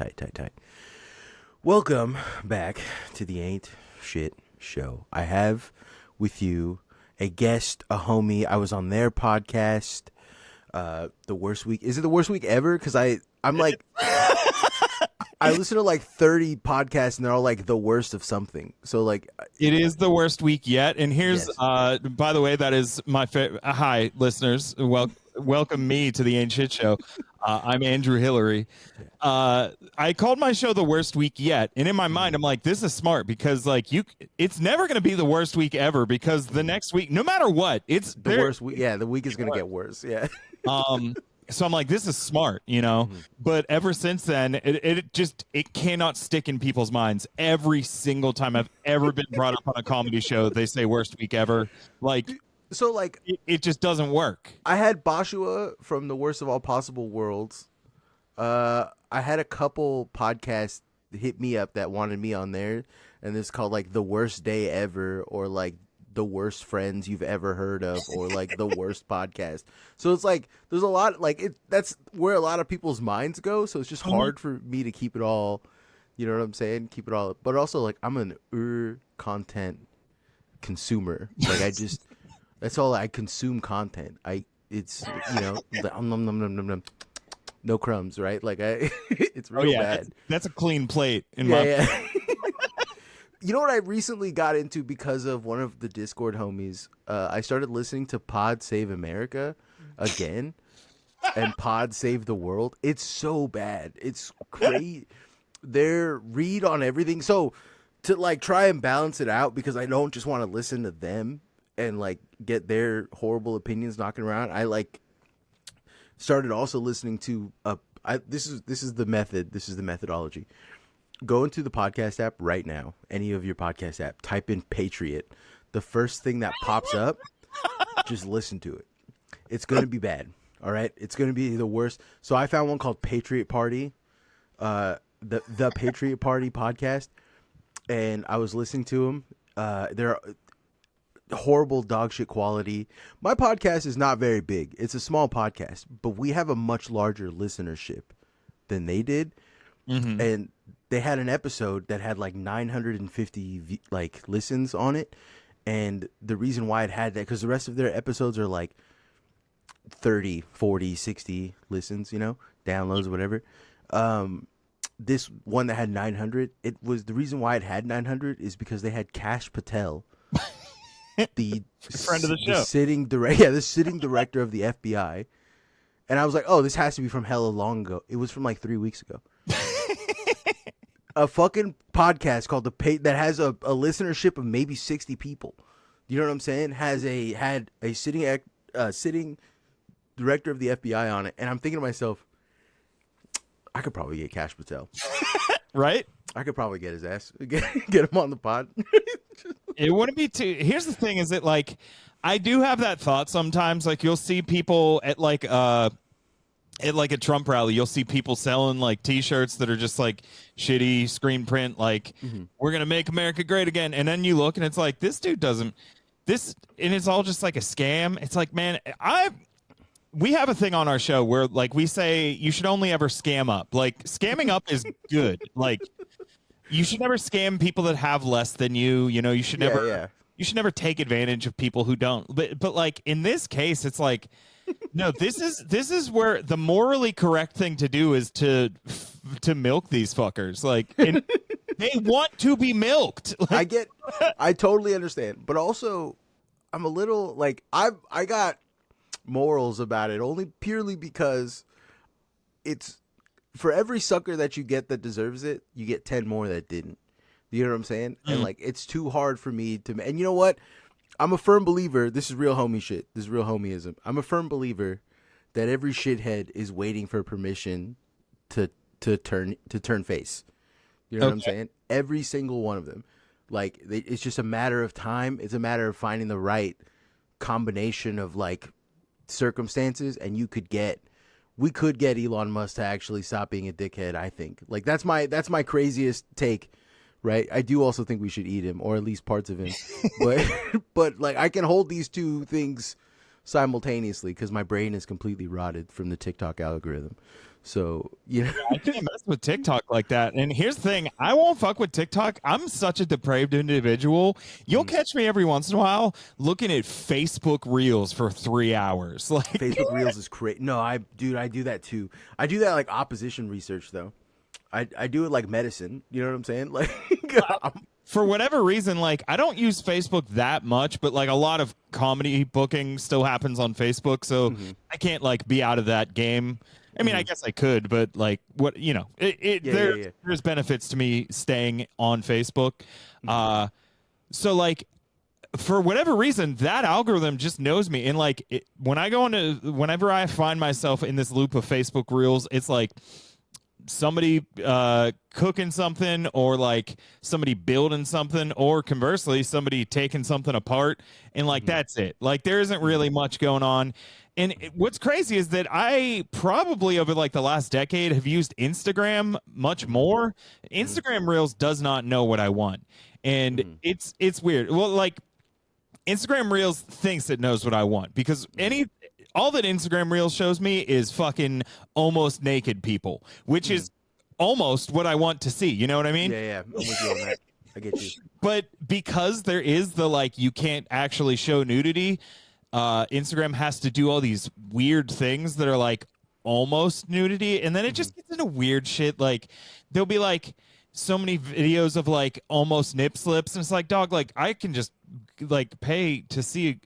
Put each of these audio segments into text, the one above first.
Tight. Welcome back to the Ain't Shit Show. I have with you a guest, a homie. I was on their podcast. The worst week. Is it the worst week ever? Because I'm like, I listen to like 30 podcasts and they're all like the worst of something. So like, it is the worst week yet. And here's, by the way, that is my hi listeners. Welcome me to the Ain't Shit Show. I'm Andrew Hilary. I called my show the worst week yet, and in my mind, I'm like, this is smart because like it's never going to be the worst week ever because the next week, no matter what, it's the worst week. Yeah, the week is going to get worse. Yeah. So I'm like, this is smart, you know. But ever since then, it cannot stick in people's minds. Every single time I've ever been brought up on a comedy show, they say worst week ever. Like. So like it just doesn't work. I had Boshua from the Worst of All Possible Worlds. I had a couple podcasts hit me up that wanted me on there, and it's called like The Worst Day Ever, or like The Worst Friends You've Ever Heard of, or like The Worst Podcast. So it's like there's a lot like that's where a lot of people's minds go. So it's just hard for me to keep it all. You know what I'm saying? Keep it all, but also like I'm an content consumer. Like I just. That's all I consume content. It's you know no crumbs, right? Like it's real bad. That's a clean plate in yeah. You know what I recently got into because of one of the Discord homies? I started listening to Pod Save America again, and Pod Save the World. It's so bad. It's crazy. Their read on everything. So to like try and balance it out, because I don't just want to listen to them and like get their horrible opinions knocking around. I like started also listening to this is the method. This is the methodology. Go into the podcast app right now. Any of your podcast app. Type in Patriot. The first thing that pops up, just listen to it. It's gonna be bad. All right. It's gonna be the worst. So I found one called Patriot Party, the Patriot Party podcast, and I was listening to them. They're horrible dog shit quality. My podcast is not very big. It's a small podcast, but we have a much larger listenership than they did. And they had an episode that had like 950 like listens on it. And the reason why it had that, because the rest of their episodes are like 30, 40, 60 listens, you know, downloads, whatever. This one that had 900, it was the reason why it had 900 is because they had Cash Patel, the friend of the show, the sitting director of the FBI. And I was like, oh, this has to be from hella long ago. It was from like 3 weeks ago. A fucking podcast called that has a listenership of maybe 60 people. You know what I'm saying? Had a sitting director of the FBI on it. And I'm thinking to myself, I could probably get Cash Patel. Right? I could probably get his ass, get him on the pod. It wouldn't be too. Here's the thing: is that like I do have that thought sometimes. Like you'll see people at like a Trump rally, you'll see people selling like T-shirts that are just like shitty screen print, like "We're gonna make America great again," and then you look and it's like this dude doesn't. This and it's all just like a scam. It's like, man, we have a thing on our show where like we say you should only ever scam up. Like scamming up is good. Like you should never scam people that have less than you. You know, you should never you should never take advantage of people who don't. But like in this case, it's like no, this is where the morally correct thing to do is to milk these fuckers. Like and they want to be milked. Like, I totally understand, but also I'm a little like I got morals about it only purely because it's for every sucker that you get that deserves it, you get 10 more that didn't. You know what I'm saying? And like it's too hard for me to. And you know what? I'm a firm believer. This is real homie shit. This is real homieism. I'm a firm believer that every shithead is waiting for permission to turn face. You know what I'm saying? Every single one of them. Like it's just a matter of time. It's a matter of finding the right combination of like circumstances, and we could get Elon Musk to actually stop being a dickhead. I think like that's my craziest take, right? I do also think we should eat him, or at least parts of him, but like I can hold these two things simultaneously because my brain is completely rotted from the TikTok algorithm. So, I can't mess with TikTok like that. And here's the thing, I won't fuck with TikTok. I'm such a depraved individual. You'll catch me every once in a while looking at Facebook Reels for 3 hours. Like Facebook Reels is crazy. No, I do that too. I do that like opposition research though. I do it like medicine. You know what I'm saying? Like, for whatever reason, like I don't use Facebook that much, but like a lot of comedy booking still happens on Facebook, so I can't like be out of that game. I mean, I guess I could, but like what there's benefits to me staying on Facebook. So like for whatever reason, that algorithm just knows me, and like whenever I find myself in this loop of Facebook Reels, it's like somebody cooking something, or like somebody building something, or conversely somebody taking something apart, and like that's it. Like there isn't really much going on. And what's crazy is that I probably over like the last decade have used Instagram much more. Instagram Reels does not know what I want, and it's weird. Well, like Instagram Reels thinks it knows what I want, because all that Instagram Reels shows me is fucking almost naked people, which is almost what I want to see. You know what I mean? Yeah. I'm with you on that. I get you. But because there is the like you can't actually show nudity, Instagram has to do all these weird things that are like almost nudity, and then it just gets into weird shit. Like there'll be like so many videos of like almost nip slips, and it's like, dog, like I can just like pay to see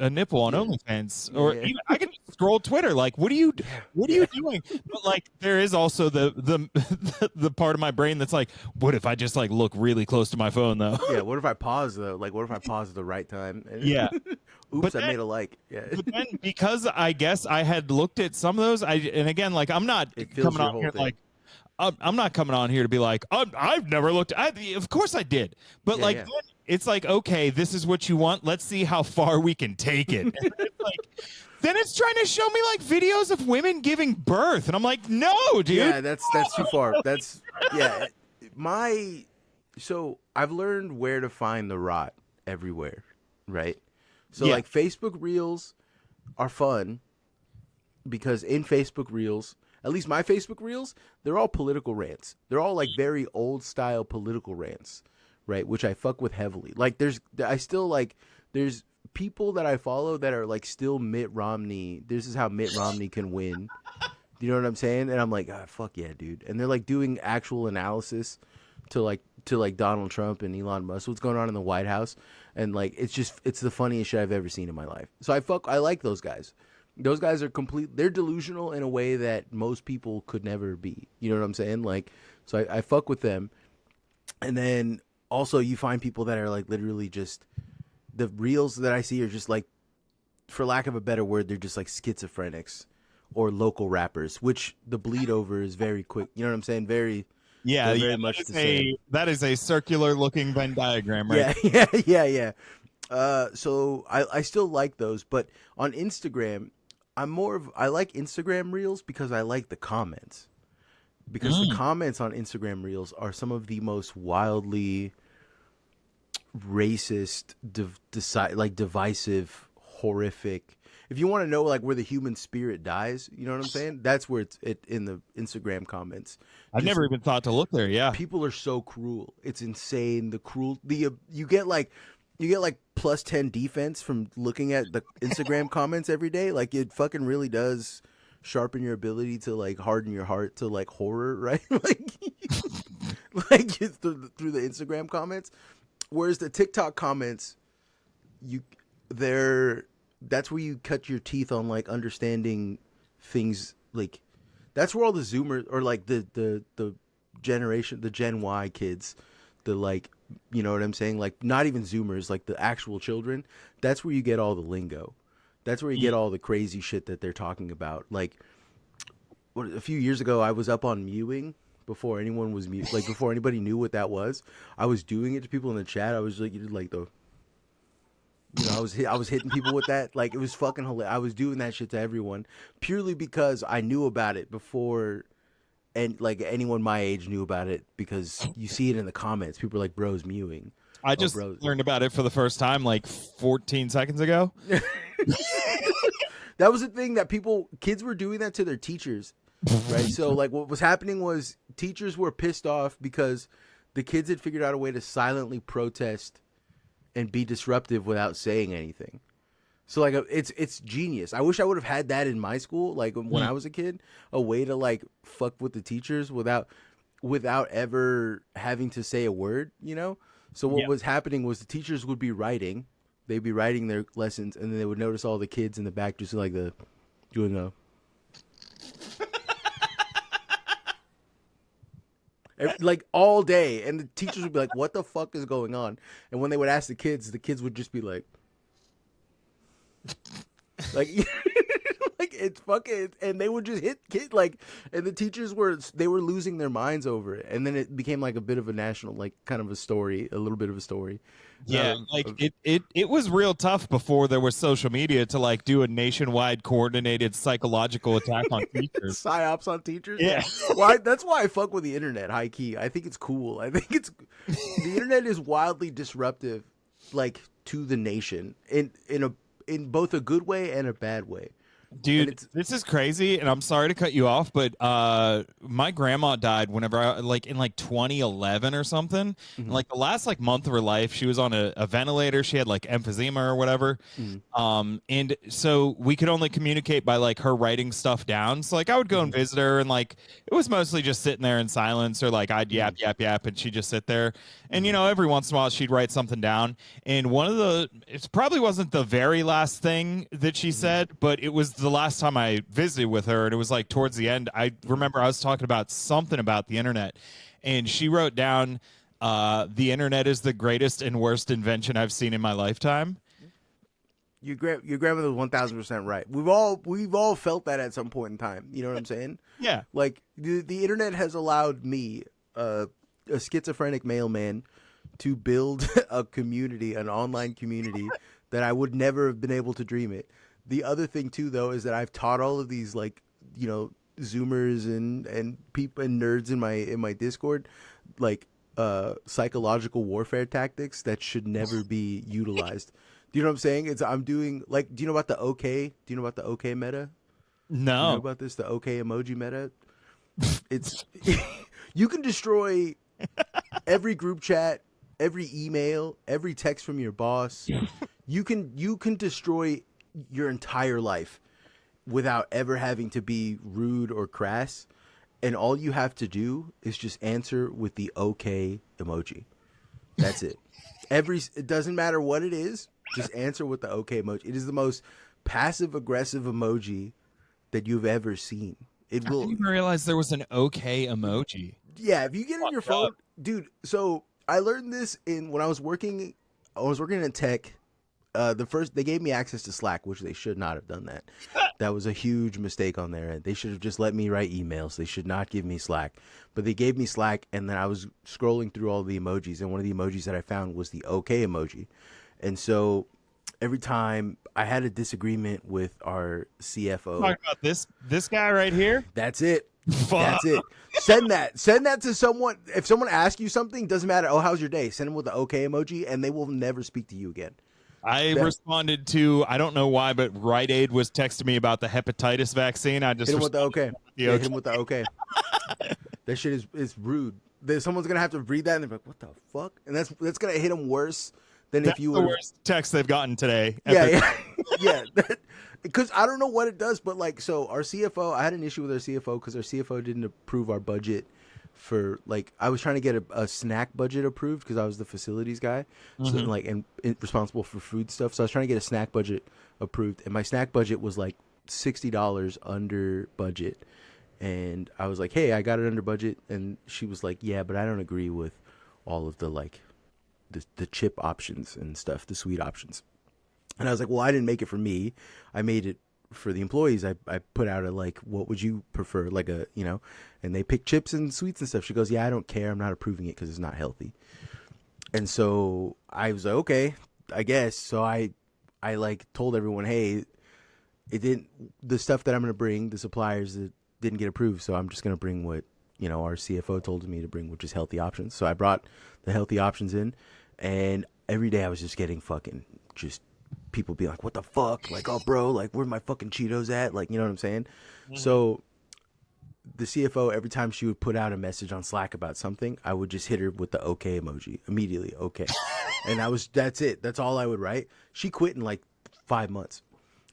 a nipple on OnlyFans, or even, I can scroll Twitter. Like, what are you doing? But like, there is also the part of my brain that's like, what if I just like look really close to my phone though? Yeah. What if I pause though? Like, what if I pause at the right time? Yeah. Oops, I made a like. Yeah. But then because I guess I had looked at some of those, and again, like I'm not coming on here like. I'm not coming on here to be like, I've never looked. Of course I did, but like, then it's like, okay, this is what you want. Let's see how far we can take it. And then it's like, then it's trying to show me like videos of women giving birth, and I'm like, no, dude. Yeah, that's too far. That's So I've learned where to find the rot everywhere, right? So like Facebook Reels are fun because in Facebook Reels, at least my Facebook Reels, they're all political rants. They're all like very old style political rants, right? Which I fuck with heavily. Like there's people that I follow that are like still Mitt Romney. This is how Mitt Romney can win. Do you know what I'm saying? And I'm like, fuck yeah, dude. And they're like doing actual analysis to Donald Trump and Elon Musk, what's going on in the White House, and like it's the funniest shit I've ever seen in my life. So I like those guys. Those guys are they're delusional in a way that most people could never be. You know what I'm saying? Like, so I fuck with them. And then also you find people that are like literally just, the reels that I see are just like, for lack of a better word, they're just like schizophrenics or local rappers, which the bleed over is very quick. You know what I'm saying? Very much the same. That is a circular looking Venn diagram, right? Yeah. So I still like those, but on Instagram, I like Instagram Reels because I like the comments. Because the comments on Instagram Reels are some of the most wildly racist, divisive, horrific. If you want to know like where the human spirit dies, you know what I'm saying? That's where it's in the Instagram comments. I've never even thought to look there. Yeah, people are so cruel. It's insane. You get like plus 10 defense from looking at the Instagram comments every day. Like it fucking really does sharpen your ability to like harden your heart to like horror, right? like through the Instagram comments. Whereas the TikTok comments, that's where you cut your teeth on like understanding things. Like that's where all the Zoomers or like the generation, the Gen Y kids, the like, you know what I'm saying? Like not even Zoomers, like the actual children. That's where you get all the lingo. That's where you get all the crazy shit that they're talking about. Like a few years ago, I was up on mewing before anyone was before anybody knew what that was. I was doing it to people in the chat. I was like, I was hitting people with that. Like it was fucking hilarious. I was doing that shit to everyone purely because I knew about it before, and like anyone my age knew about it because you see it in the comments. People are like, "Bro's mewing." I Oh, just bro. learned about it for the first time like 14 seconds ago. That was the thing that kids were doing that to their teachers, right? So like what was happening was teachers were pissed off because the kids had figured out a way to silently protest and be disruptive without saying anything. So like it's genius. I wish I would have had that in my school, like when I was a kid, a way to like fuck with the teachers without ever having to say a word, you know? So what was happening was the teachers would be writing, they'd be writing their lessons, and then they would notice all the kids in the back just like doing like all day, and the teachers would be like, "What the fuck is going on?" And when they would ask the kids would just be like, like, like it's fucking, and they would just hit kid like, and the teachers were losing their minds over it, and then it became like a bit of a national, like kind of a story, a little bit of a story. Yeah, like it was real tough before there was social media to like do a nationwide coordinated psychological attack on teachers. Psyops on teachers. Yeah. Why? That's why I fuck with the internet. High key, I think it's cool. I think the internet is wildly disruptive, like to the nation in both a good way and a bad way. Dude, this is crazy, and I'm sorry to cut you off, but my grandma died whenever I like in like 2011 or something. Mm-hmm. And, like the last like month of her life, she was on a ventilator. She had like emphysema or whatever. Mm-hmm. And so we could only communicate by like her writing stuff down. So like I would go and visit her, and like it was mostly just sitting there in silence, or like I'd yap, and she'd just sit there. And you know, every once in a while she'd write something down. And it probably wasn't the very last thing that she said, but it was the last time I visited with her, and it was like towards the end. I remember I was talking about something about the internet, and she wrote down, "The internet is the greatest and worst invention I've seen in my lifetime." Your grandmother was 1,000% right. We've all felt that at some point in time. You know what I'm saying? Yeah. Like the internet has allowed me, a schizophrenic mailman, to build a community, an online community that I would never have been able to dream it. The other thing too, though, is that I've taught all of these, like, you know, Zoomers and people and nerds in my Discord, like, psychological warfare tactics that should never be utilized. Do you know what I'm saying? I'm doing, like, do you know about the OK? Do you know about the OK meta? No. Do you know about this? The OK emoji meta? It's you can destroy every group chat, every email, every text from your boss. You can destroy your entire life without ever having to be rude or crass, and all you have to do is just answer with the OK emoji. That's it. It doesn't matter what it is, just answer with the OK emoji. It is the most passive aggressive emoji that you've ever seen. I didn't even realize there was an OK emoji. Yeah, if you get in your phone, dude. So I learned this when I was working in tech. They gave me access to Slack, which they should not have done that. That was a huge mistake on their end. They should have just let me write emails. They should not give me Slack. But they gave me Slack, and then I was scrolling through all the emojis, and one of the emojis that I found was the OK emoji. And so every time I had a disagreement with our CFO. Talking about this guy right here? That's it. Fuck. That's it. Send that to someone. If someone asks you something, doesn't matter. Oh, how's your day? Send them with the OK emoji, and they will never speak to you again. I responded to, I don't know why, but Rite Aid was texting me about the hepatitis vaccine. I just hit him with the OK. Yeah, hit him with the OK. That shit is rude. Someone's gonna have to read that and they're like, "What the fuck?" And that's gonna hit them worse than That's if you the were. worst text they've gotten today. Yeah. Because I don't know what it does, but like, so our CFO, I had an issue with our CFO because our CFO didn't approve our budget for, like, I was trying to get a snack budget approved because I was the facilities guy, so like, and responsible for food stuff. So I was trying to get a snack budget approved, and my snack budget was like $60 under budget. And I was like, "Hey, I got it under budget," and she was like, "Yeah, but I don't agree with all of the like the chip options and stuff, the sweet options." And I was like, "Well, I didn't make it for me. I made it for the employees. I put out a, like, what would you prefer? Like a, you know," and they pick chips and sweets and stuff. She goes, "Yeah, I don't care. I'm not approving it because it's not healthy." And so I was like, "Okay, I guess." So I like told everyone, "Hey, the stuff that I'm going to bring, the suppliers that didn't get approved. So I'm just going to bring what, you know, our CFO told me to bring, which is healthy options." So I brought the healthy options in, And every day I was just getting fucking just people being like, what the fuck? Like, oh, bro, like, where my fucking Cheetos at? Like, you know what I'm saying? Mhm. So the CFO, every time she would put out a message on Slack about something, I would just hit her with the okay emoji immediately. Okay. And that's it. That's all I would write. She quit in like 5 months.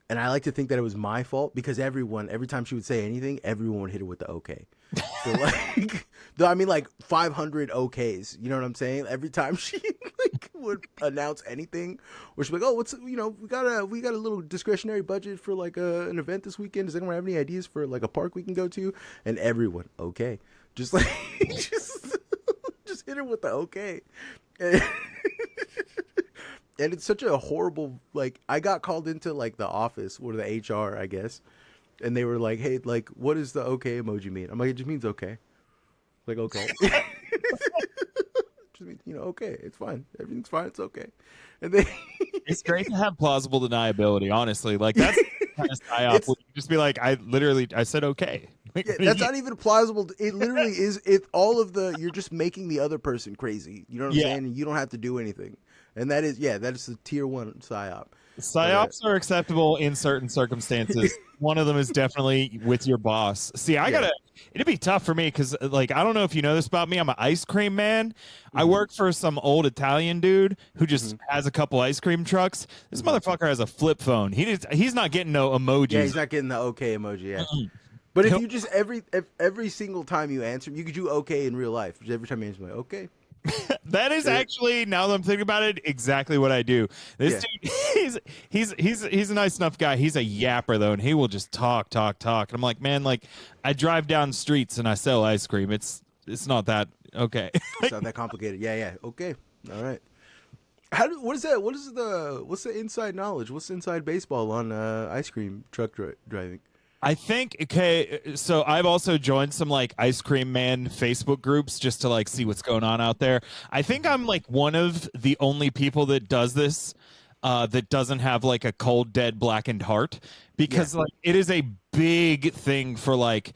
And I like to think that it was my fault because every time she would say anything, everyone would hit her with the okay. So like, I mean, like 500 okays. You know what I'm saying? Every time she like would announce anything, or she'd be like, "Oh, we got a little discretionary budget for like an event this weekend. Does anyone have any ideas for like a park we can go to?" And everyone, okay, just like just hit her with the okay. And, and it's such a horrible, like, I got called into like the office or the HR, I guess. And they were like, "Hey, like, what does the okay emoji mean?" I'm like, "It just means okay." Like, okay. Just means, okay. It's fine. Everything's fine. It's okay. And then It's great to have plausible deniability, honestly. Like that's kind of psyop. it's Where you just be like, I said okay. Like, yeah, that's not even plausible. It literally is. You're just making the other person crazy. You know what I'm saying? And you don't have to do anything. And that is the tier 1 psyop. Psyops are acceptable in certain circumstances. One of them is definitely with your boss. See, it'd be tough for me because, like, I don't know if you know this about me. I'm an ice cream man. Mm-hmm. I work for some old Italian dude who just has a couple ice cream trucks. This motherfucker has a flip phone. He's not getting no emojis. Yeah, he's not getting the okay emoji. Yeah. But if you just every single time you answer, you could do okay in real life. Just every time you answer, like, okay. That is actually, now that I'm thinking about it, exactly what I do. This dude, he's a nice enough guy. He's a yapper though, and he will just talk. And I'm like, man, like I drive down streets and I sell ice cream. It's not that okay. It's not that complicated. Yeah. Okay. All right. What's the inside knowledge? What's inside baseball on ice cream truck driving? I think, okay, so I've also joined some like ice cream man Facebook groups just to like see what's going on out there. I think I'm like one of the only people that does this that doesn't have like a cold, dead, blackened heart, because like it is a big thing for like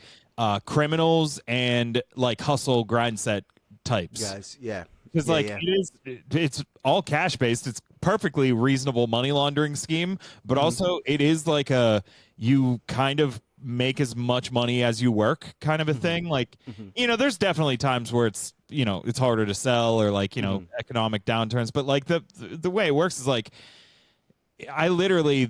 criminals and like hustle grind set types. Guys, yeah. Because it's all cash based. It's perfectly reasonable money laundering scheme, but also it is like you kind of make as much money as you work kind of a thing. Like, there's definitely times where it's harder to sell or like, economic downturns, but like the way it works is like, I literally,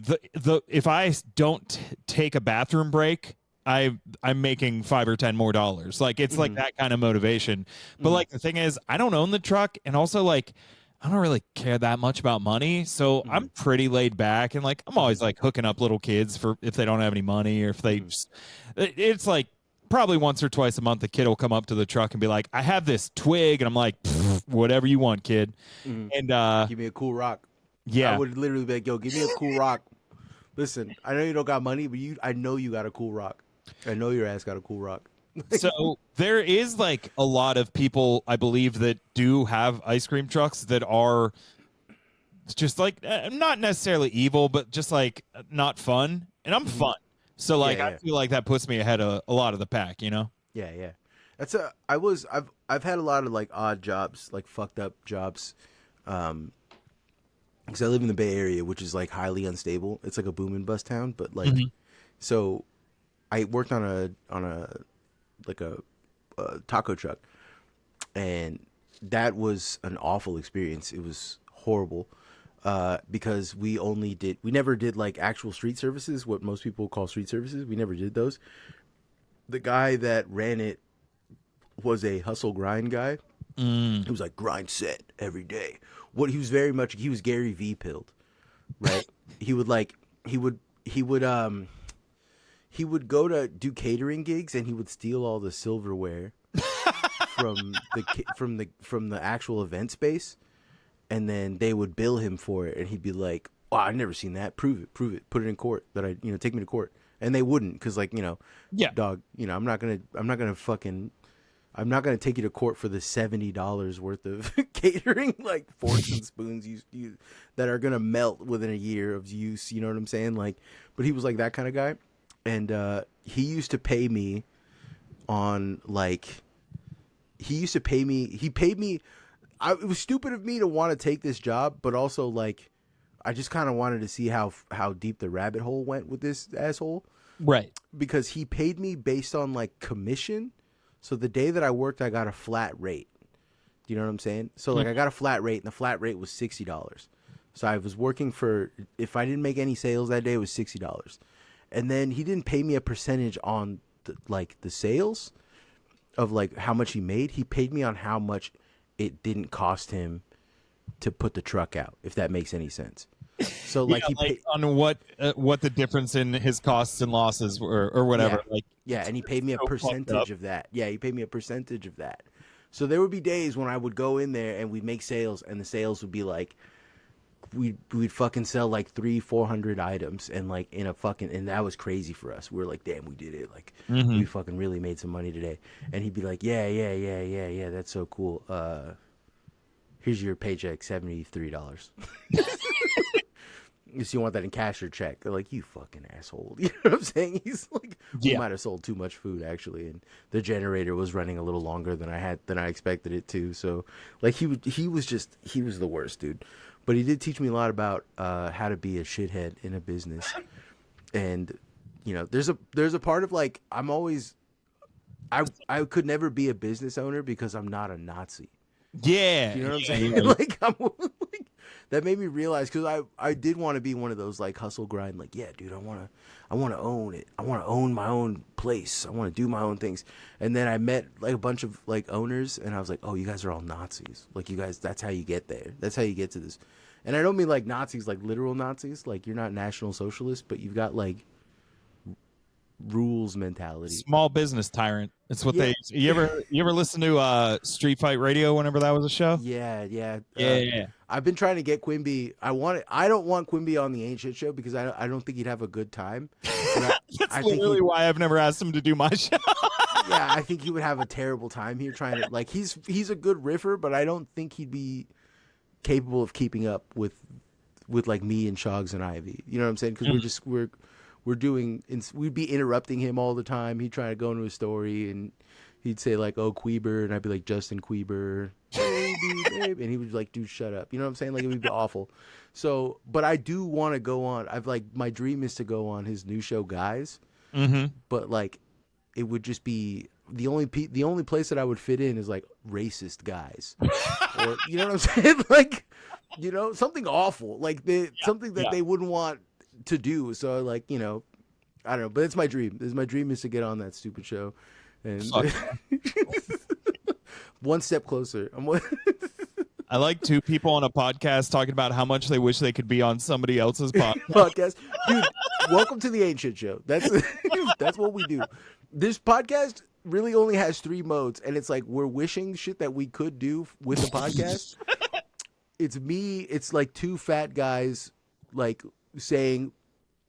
if I don't take a bathroom break, I'm making $5 or $10 more. Like it's like that kind of motivation. But like the thing is, I don't own the truck, and also like I don't really care that much about money, so I'm pretty laid back, and like I'm always like hooking up little kids for if they don't have any money, or if they just, it's like probably once or twice a month a kid will come up to the truck and be like, "I have this twig," and I'm like, "Whatever you want, kid." And give me a cool rock. Yeah, I would literally be like, "Yo, give me a cool rock." Listen, I know you don't got money, but I know you got a cool rock. I know your ass got a cool rock. So there is like a lot of people, I believe, that do have ice cream trucks that are just like not necessarily evil, but just like not fun. And I'm fun. So like I feel like that puts me ahead of a lot of the pack, Yeah. I've had a lot of like odd jobs, like fucked up jobs. Because I live in the Bay Area, which is like highly unstable. It's like a boom and bust town, but like so I worked on a taco truck, and that was an awful experience. It was horrible because we never did like actual street services, what most people call street services. We never did those. The guy that ran it was a hustle grind guy. He was like grind set every day. He was Gary V pilled, right? He would go to do catering gigs, and he would steal all the silverware from the actual event space, and then they would bill him for it, and he'd be like, "Oh, I've never seen that. Prove it. Put it in court. Take me to court." And they wouldn't, because dog, I'm not gonna take you to court for the $70 worth of catering, like forks and spoons you that are gonna melt within a year of use. You know what I'm saying? Like, but he was like that kind of guy. And he used to pay me on like, he paid me. it was stupid of me to want to take this job, but also like I just kind of wanted to see how deep the rabbit hole went with this asshole. Right. Because he paid me based on like commission. So the day that I worked, I got a flat rate. Do you know what I'm saying? So like I got a flat rate, and the flat rate was $60. So I was working for, if I didn't make any sales that day, it was $60. And then he didn't pay me a percentage on the sales of like how much he made. He paid me on how much it didn't cost him to put the truck out, if that makes any sense. So like he paid on what the difference in his costs and losses were or whatever. And he paid me a percentage of that. Yeah, he paid me a percentage of that. So there would be days when I would go in there and we'd make sales, and the sales would be like we'd fucking sell like 300-400 items, and like and that was crazy for us. We were like, damn, we did it. Like we fucking really made some money today. And he'd be like, yeah, that's so cool. Here's your paycheck, $73. So you want that in cash or check? They're like, you fucking asshole. You know what I'm saying? He's like, we might have sold too much food actually, and the generator was running a little longer than I expected it to. So like he was the worst dude. But he did teach me a lot about how to be a shithead in a business. And you know, there's a part of like I could never be a business owner because I'm not a Nazi. Yeah. You know what I'm saying? Like that made me realize, because I did want to be one of those like hustle grind, like, yeah, dude, I want to own it. I want to own my own place. I want to do my own things. And then I met like a bunch of like owners, and I was like, oh, you guys are all Nazis. Like, you guys, that's how you get there. That's how you get to this. And I don't mean like Nazis, like literal Nazis. Like, you're not National Socialist, but you've got like rules mentality. Small business tyrant. It's what they. You ever listen to Street Fight Radio whenever that was a show? Yeah. Yeah. I've been trying to get Quimby. I don't want Quimby on the Ain't Shit Show because I don't think he'd have a good time. That's literally why I've never asked him to do my show. Yeah, I think he would have a terrible time here trying to, like, he's a good riffer, but I don't think he'd be capable of keeping up with like me and Shogs and Ivy. You know what I'm saying? Because we'd be interrupting him all the time. He'd try to go into a story and he'd say like, oh, Queeber, and I'd be like, Justin Queeber, babe, and he would like, dude, shut up. You know what I'm saying? Like, it would be awful. So, but I do want to go on. My dream is to go on his new show, Guys. But like, it would just be the only place that I would fit in is like racist guys, or you know what I'm saying? Like, you know, something awful, like something that they wouldn't want to do. So like, you know, I don't know, but it's my dream. My dream is to get on that stupid show, and one step closer. I like two people on a podcast talking about how much they wish they could be on somebody else's podcast. Dude, welcome to the Ain't Shit Show. That's what we do. This podcast really only has 3 modes, and it's like we're wishing shit that we could do with the podcast. It's me. It's like 2 fat guys like saying,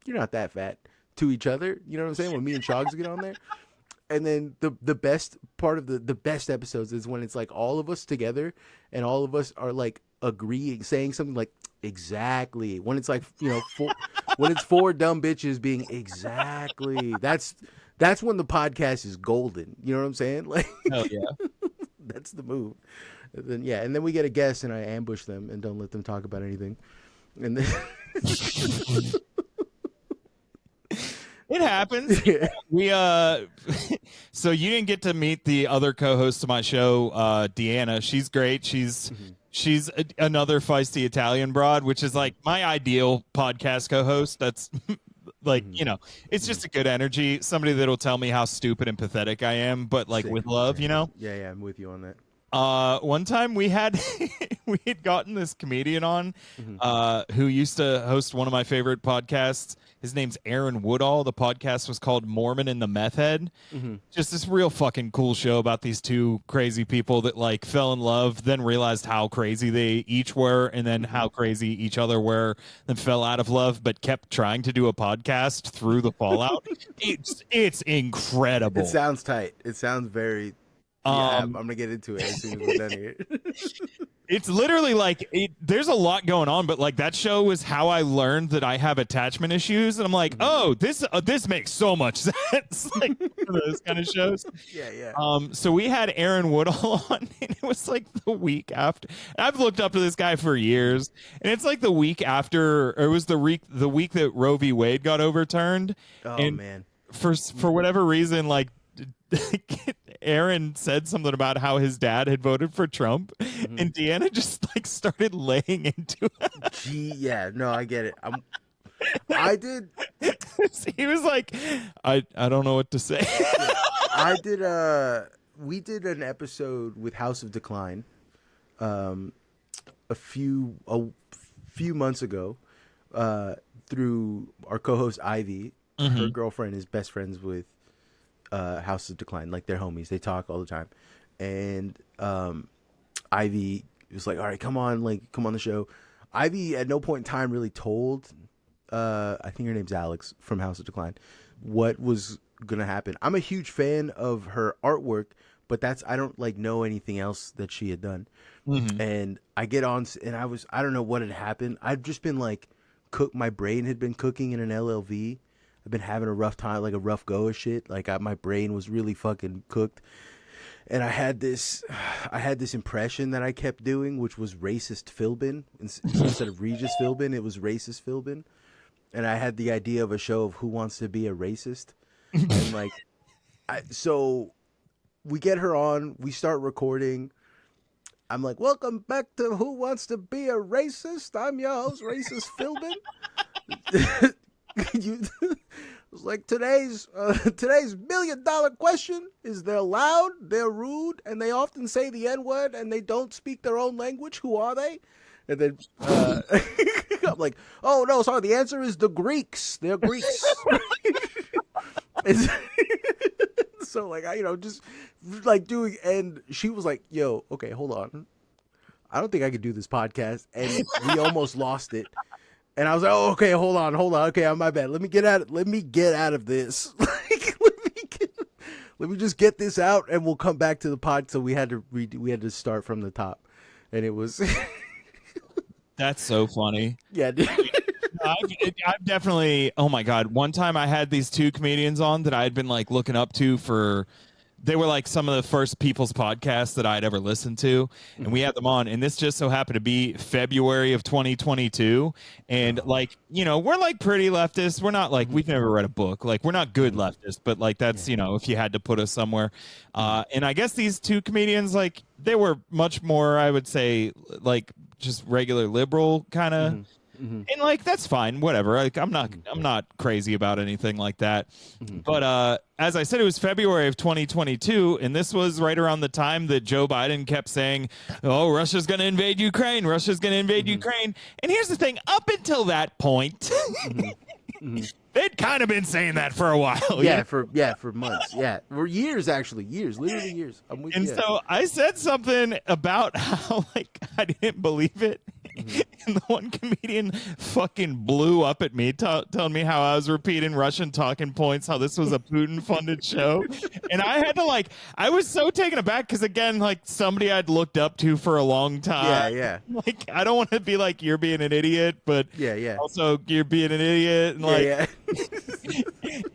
"You're not that fat," to each other. You know what I'm saying? When me and Shogs get on there. And then the best part of the best episodes is when it's like all of us together and all of us are like agreeing, saying something like exactly. When it's like, you know, when it's 4 dumb bitches being exactly. That's when the podcast is golden. You know what I'm saying? Like, hell yeah. That's the move. And then we get a guest and I ambush them and don't let them talk about anything. And then it happens. We so you didn't get to meet the other co-host of my show, Deanna. She's great. She's another feisty Italian broad, which is like my ideal podcast co-host. That's like, you know, it's just a good energy. Somebody that'll tell me how stupid and pathetic I am, but like with love, you know? Yeah, I'm with you on that. One time we had gotten this comedian on who used to host one of my favorite podcasts. His name's Aaron Woodall. The podcast was called Mormon and the Meth Head. Just this real fucking cool show about these 2 crazy people that like fell in love, then realized how crazy they each were, and then how crazy each other were, then fell out of love, but kept trying to do a podcast through the fallout. It's incredible. It sounds tight. It sounds very... Yeah, I'm gonna get into it as soon as we're done here. It's literally like there's a lot going on, but like that show was how I learned that I have attachment issues, and I'm like, oh, this makes so much sense. Like those kind of shows. Yeah, yeah. So we had Aaron Woodall on, and it was like the week after. And I've looked up to this guy for years, and it's like the week after, or it was the week that Roe v. Wade got overturned. Oh and man. For whatever reason, like Aaron said something about how his dad had voted for Trump, and Deanna just like started laying into it. Gee, yeah, no, I get it. I did. He was like, I don't know what to say. I did. We did an episode with House of Decline, a few months ago, through our co-host Ivy. Her girlfriend is best friends with House of Decline, like they're homies. They talk all the time, and Ivy was like, "All right, come on the show." Ivy at no point in time really told, I think her name's Alex from House of Decline, what was gonna happen. I'm a huge fan of her artwork, but I don't like know anything else that she had done. And I get on, and I don't know what had happened. I've just been like, my brain had been cooking in an LLV. I've been having a rough time, like a rough go of shit. Like my brain was really fucking cooked. And I had this impression that I kept doing, which was racist Philbin. Instead of Regis Philbin, it was racist Philbin. And I had the idea of a show of Who Wants to Be a Racist. And like, so we get her on, we start recording. I'm like, welcome back to Who Wants to Be a Racist? I'm your host, Racist Philbin. It's like today's $1 million question is: they're loud, they're rude, and they often say the N-word, and they don't speak their own language. Who are they? And then I'm like, oh no, sorry, the answer is the Greeks. They're Greeks. So like, just like doing, and she was like, yo, okay, hold on, I don't think I could do this podcast, and we almost lost it. And I was like, oh, okay, hold on. Okay, on my bad. Let me get out of this. Let me just get this out, and we'll come back to the pod. So we had to start from the top, and it was. That's so funny. Yeah, dude. I've definitely. Oh my god! One time I had these two comedians on that I had been like looking up to for. They were like some of the first People's podcasts that I'd ever listened to, and we had them on. And this just so happened to be February of 2022. And like, we're like pretty leftist. We're not like, we've never read a book. Like, we're not good leftists, but like that's, if you had to put us somewhere. And I guess these two comedians, like, they were much more, I would say, like just regular liberal kind of. And like that's fine, whatever. Like I'm not crazy about anything like that. But as I said, it was February of 2022, and this was right around the time that Joe Biden kept saying, "Oh, Russia's going to invade Ukraine. Russia's going to invade Ukraine." And here's the thing: up until that point, they'd kind of been saying that for a while. Yeah, for months. Yeah, for years, actually, literally years. So I said something about how like I didn't believe it. And the one comedian fucking blew up at me, telling me how I was repeating Russian talking points, how this was a Putin-funded show. And I had to I was so taken aback because, again, like somebody I'd looked up to for a long time. Yeah. Like, I don't want to be like, you're being an idiot, but also you're being an idiot.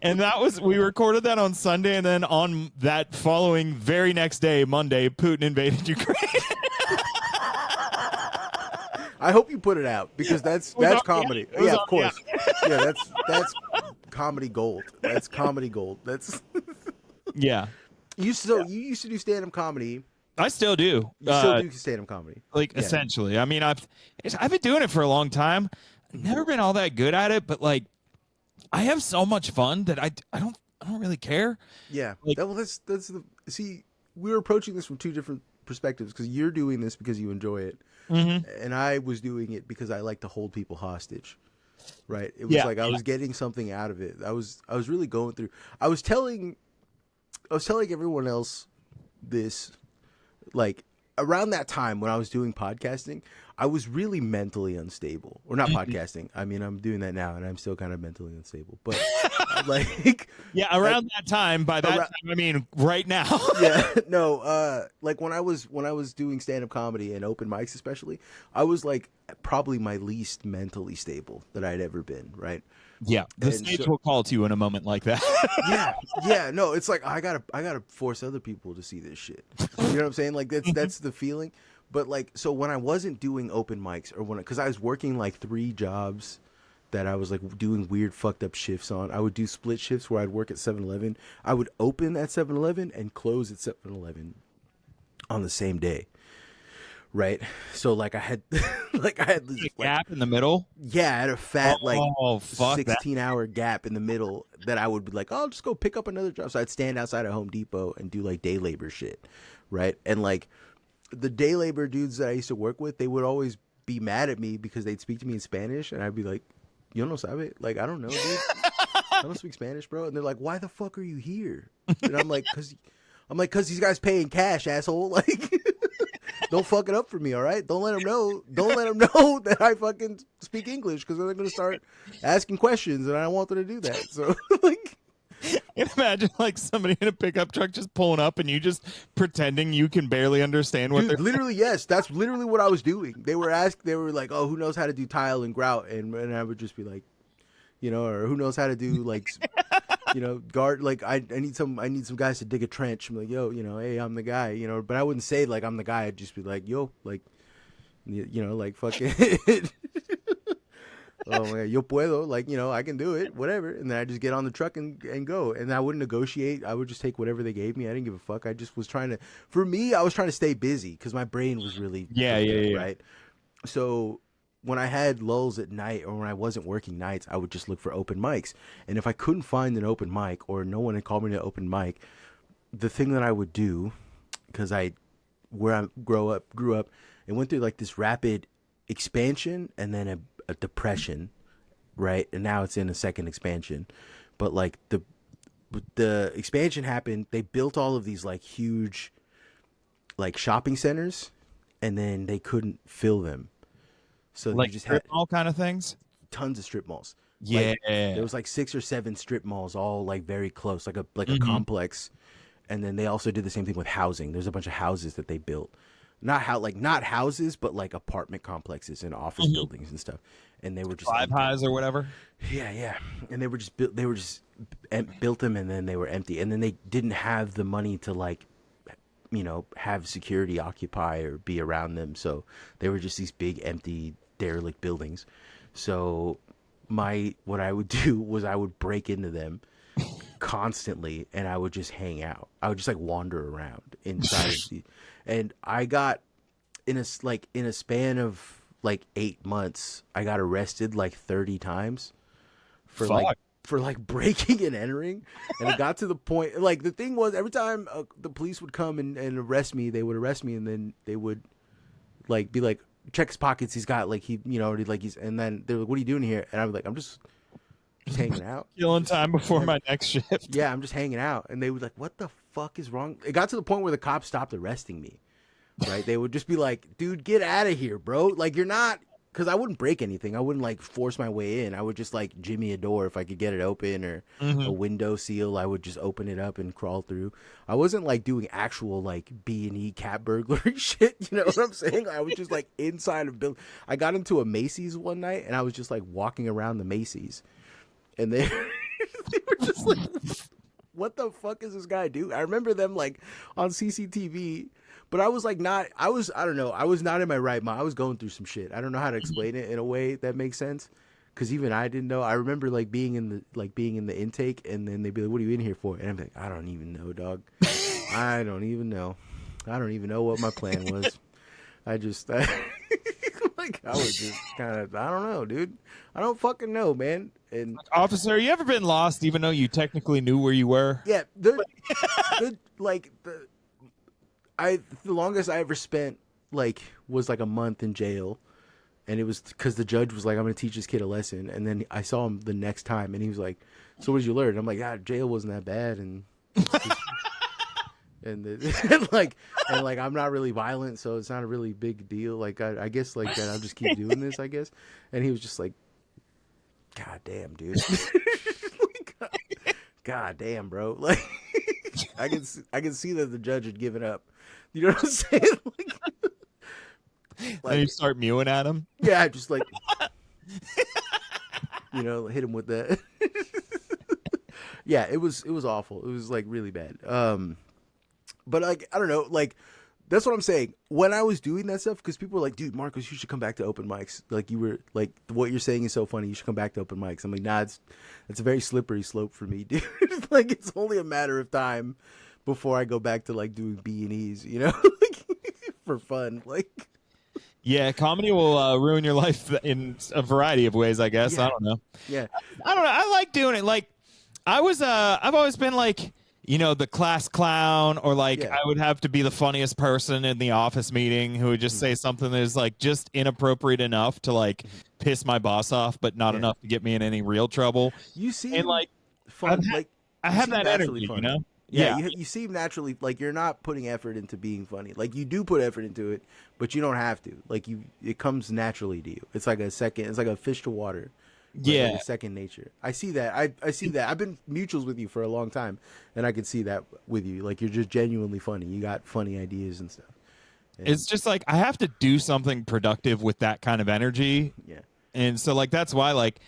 And and we recorded that on Sunday, and then on that following very next day, Monday, Putin invaded Ukraine. I hope you put it out because that's comedy. Yeah, of course. Yeah, that's comedy gold. That's comedy gold. That's yeah. You used to do stand-up comedy. I still do. You still do stand-up comedy. Essentially. I mean, I've been doing it for a long time. Never been all that good at it, but like I have so much fun that I don't really care. Yeah. See, we're approaching this from two different perspectives because you're doing this because you enjoy it. And I was doing it because I like to hold people hostage, right? It was I was getting something out of it. I was really going through. I was telling everyone else this, like around that time when I was doing podcasting, I was really mentally unstable, or not podcasting. I mean, I'm doing that now, and I'm still kind of mentally unstable. But like, Yeah, around that time. By that time, I mean right now. yeah, no, like when I was doing stand up comedy and open mics, especially, I was like probably my least mentally stable that I'd ever been. Right. Yeah, the stage will call to you in a moment like that. yeah. No, it's like I gotta force other people to see this shit. You know what I'm saying? Like that's the feeling. But like, so when I wasn't doing open mics, or because I was working like 3 jobs that I was like doing weird fucked up shifts on. I would do split shifts where I'd work at 7-Eleven. I would open at 7-Eleven and close at 7-Eleven on the same day. Right. So like I had this gap in the middle. Yeah, I had a fat 16-hour gap in the middle that I would be like, oh, I'll just go pick up another job. So I'd stand outside of Home Depot and do like day labor shit. Right. And like the day labor dudes that I used to work with, they would always be mad at me because they'd speak to me in Spanish, and I'd be like, "Yo no sabe?" Like, I don't know, dude. I don't speak Spanish, bro. And they're like, "Why the fuck are you here?" And I'm like, "Cause these guys paying cash, asshole. Like, don't fuck it up for me, all right? Don't let them know. Don't let them know that I fucking speak English, because they're gonna start asking questions, and I don't want them to do that." So like. Imagine like somebody in a pickup truck just pulling up and you just pretending you can barely understand what they're literally. Yes, that's literally what I was doing. They were like, "Oh, who knows how to do tile and grout?" And I would just be like, you know, or who knows how to do like, you know, guard. Like I need some guys to dig a trench. I'm like, yo, you know, hey, I'm the guy, you know. But I wouldn't say like I'm the guy. I'd just be like, yo, like, you know, like fucking. Oh man, yo puedo, like, you know, I can do it, whatever. And then I just get on the truck and go. And I wouldn't negotiate. I would just take whatever they gave me. I didn't give a fuck. I just was trying to stay busy because my brain was really right. So when I had lulls at night, or when I wasn't working nights, I would just look for open mics. And if I couldn't find an open mic, or no one had called me to an open mic, the thing that I would do, because where I grew up, it went through like this rapid expansion and then a depression, right? And now it's in a second expansion. But like the expansion happened, they built all of these like huge like shopping centers, and then they couldn't fill them. So like you just strip had mall kind of things. Tons of strip malls. Yeah, like, there was like 6 or 7 strip malls, all like very close, like a complex. And then they also did the same thing with housing. There's a bunch of houses that they built. Not houses, but like apartment complexes and office buildings and stuff. And they were just five highs or whatever. Yeah. And they were just built them, and then they were empty. And then they didn't have the money to like, you know, have security occupy or be around them. So they were just these big empty derelict buildings. So what I would do was I would break into them constantly, and I would just hang out. I would just like wander around inside of the, and I got in a span of like 8 months, I got arrested like 30 times for breaking and entering. And it got to the point, like, the thing was, every time the police would come and arrest me, they would arrest me, and then they would like be like, check his pockets, he's got like, he, you know, like he's, and then they're like, what are you doing here? And I was like, I'm just hanging out, killing time before my next shift. Yeah, I'm just hanging out. And they would like, what the fuck is wrong? It got to the point where the cops stopped arresting me, right? They would just be like, dude, get out of here, bro. Like, you're not, because I wouldn't break anything. I wouldn't like force my way in. I would just like jimmy a door if I could get it open, or a window seal. I would just open it up and crawl through. I wasn't like doing actual like B&E cat burglary shit. You know what I'm saying? I was just like inside of building. I got into a Macy's one night, and I was just like walking around the Macy's. And they were just like, what the fuck is this guy do? I remember them like on CCTV, but I was like I don't know. I was not in my right mind. I was going through some shit. I don't know how to explain it in a way that makes sense, because even I didn't know. I remember like being in the intake, and then they'd be like, what are you in here for? And I'm like, I don't even know, dog. I don't even know. I don't even know what my plan was. Like, I was just kind of, I don't know, dude. I don't fucking know, man. And officer, you ever been lost even though you technically knew where you were? Yeah, the longest I ever spent like was like a month in jail, and it was because the judge was like, I'm gonna teach this kid a lesson. And then I saw him the next time, and he was like, so what did you learn? I'm like, jail wasn't that bad, and and, and like I'm not really violent, so it's not a really big deal. Like I guess like that I'll just keep doing this, I guess. And he was just like, God damn, dude. God damn, bro. Like I can see that the judge had given up. You know what I'm saying? Then you start mewing at him. Yeah, just like hit him with that. Yeah, it was awful. It was like really bad. But like I don't know, like that's what I'm saying. When I was doing that stuff, because people were like, "Dude, Marcos, you should come back to open mics. Like you were like what you're saying is so funny. You should come back to open mics." I'm like, "Nah, it's a very slippery slope for me, dude. Like it's only a matter of time before I go back to like doing B&Es, like for fun, like." Yeah, comedy will ruin your life in a variety of ways, I guess. Yeah. I don't know. Yeah. I don't know. I like doing it. Like, I've always been like, the class clown, or like Yeah. I would have to be the funniest person in the office meeting who would just say something that is like just inappropriate enough to like piss my boss off, but not enough to get me in any real trouble. You seem And like fun. I have that energy, funny. Yeah, you seem naturally like you're not putting effort into being funny. Like you do put effort into it, but you don't have to. Like it comes naturally to you. It's like a fish to water. Yeah, like a second nature. I see that. I see that. I've been mutuals with you for a long time, and I can see that with you. Like you're just genuinely funny. You got funny ideas and stuff. And it's just like I have to do something productive with that kind of energy. Yeah. And so like that's why like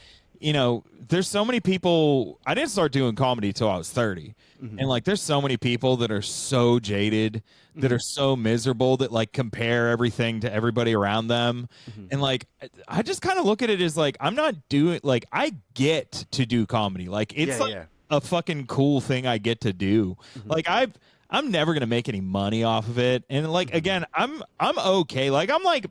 there's so many people. I didn't start doing comedy till I was 30. And like there's so many people that are so jaded, that are so miserable, that like compare everything to everybody around them. And like I just kind of look at it as like I'm not doing, like I get to do comedy. Like it's a fucking cool thing I get to do. Like I'm never going to make any money off of it. And like again, I'm okay. Like I'm like,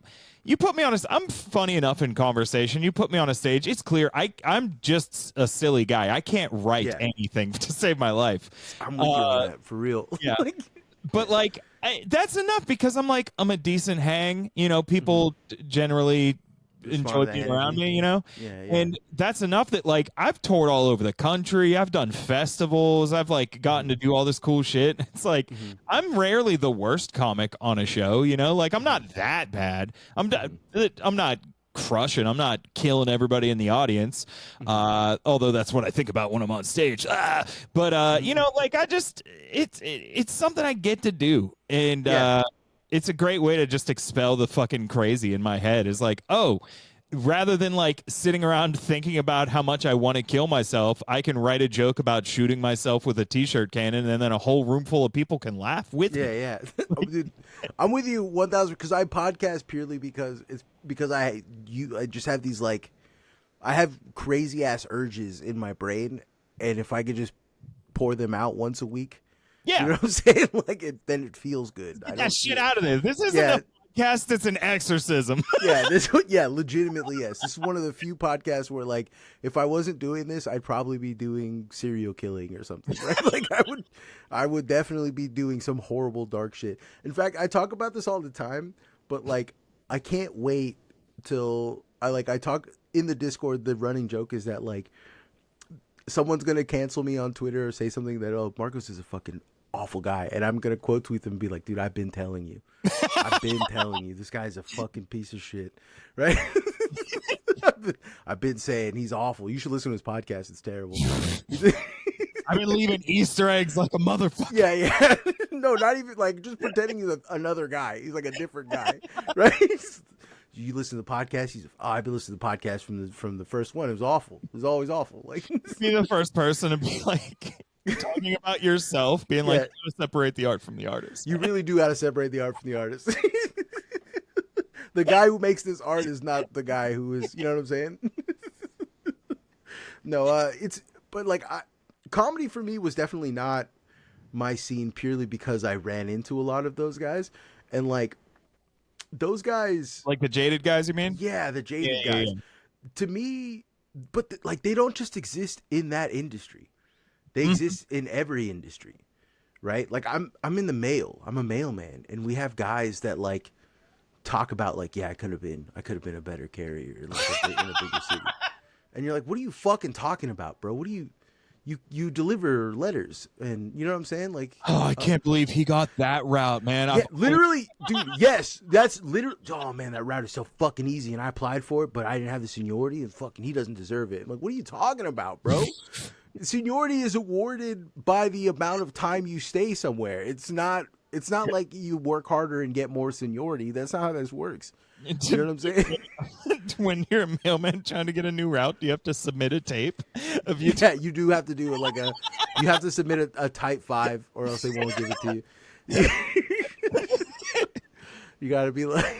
you put me on I'm funny enough in conversation. You put me on a stage, it's clear I'm just a silly guy. I can't write anything to save my life. I'm with you on that, for real. Yeah. But like that's enough, because I'm a decent hang. People generally enjoy being around me, and that's enough that like I've toured all over the country. I've done festivals. I've like gotten to do all this cool shit. It's like I'm rarely the worst comic on a show, like I'm not that bad. I'm not crushing. I'm not killing everybody in the audience. Although that's what I think about when I'm on stage. But like I just it's something I get to do, and it's a great way to just expel the fucking crazy in my head. Is like, oh, rather than like sitting around thinking about how much I want to kill myself, I can write a joke about shooting myself with a t-shirt cannon, and then a whole room full of people can laugh with me. Yeah. Dude, I'm with you 1,000, because I podcast purely because I just have these like, I have crazy ass urges in my brain, and if I could just pour them out once a week. Yeah. You know what I'm saying? Like then it feels good. Get that shit out of there. This isn't a podcast, it's an exorcism. Legitimately, yes. This is one of the few podcasts where like if I wasn't doing this, I'd probably be doing serial killing or something, right? Like I would definitely be doing some horrible dark shit. In fact, I talk about this all the time, but like I can't wait till I talk in the Discord. The running joke is that like someone's gonna cancel me on Twitter or say something that, oh, Marcos is a fucking awful guy, and I'm gonna quote tweet them and be like, dude, I've been telling you this guy's a fucking piece of shit, right? I've been saying he's awful. You should listen to his podcast. It's terrible. I've been leaving Easter eggs like a motherfucker. Yeah. No, not even like just pretending he's another guy. He's like a different guy, right? You listen to the podcast? I've been listening to the podcast from the first one. It was awful. It was always awful. Like be the first person to be like talking about yourself, being like, you gotta separate the art from the artist. You really do gotta separate the art from the artist. The guy who makes this art is not the guy who is, you know what I'm saying? No, but like comedy for me was definitely not my scene, purely because I ran into a lot of those guys, and like those guys, like the jaded guys, you mean? Yeah, the jaded guys. Yeah. To me, but like they don't just exist in that industry. They exist in every industry, right? Like I'm in the mail. I'm a mailman, and we have guys that like talk about like, yeah, I could have been a better carrier, like in a bigger city. And you're like, what are you fucking talking about, bro? What are you you deliver letters, and you know what I'm saying? Like, Oh, I can't believe he got that route, man. yeah, literally, dude. Yes, that's literally. Oh man, that route is so fucking easy, and I applied for it, but I didn't have the seniority, and fucking he doesn't deserve it. I'm like, what are you talking about, bro? Seniority is awarded by the amount of time you stay somewhere. It's not like you work harder and get more seniority. That's not how this works. You know what I'm saying? When you're a mailman trying to get a new route, do you have to submit a tape of you? Yeah, you do have to do like you have to submit a type 5 or else they won't give it to you. You got to be like.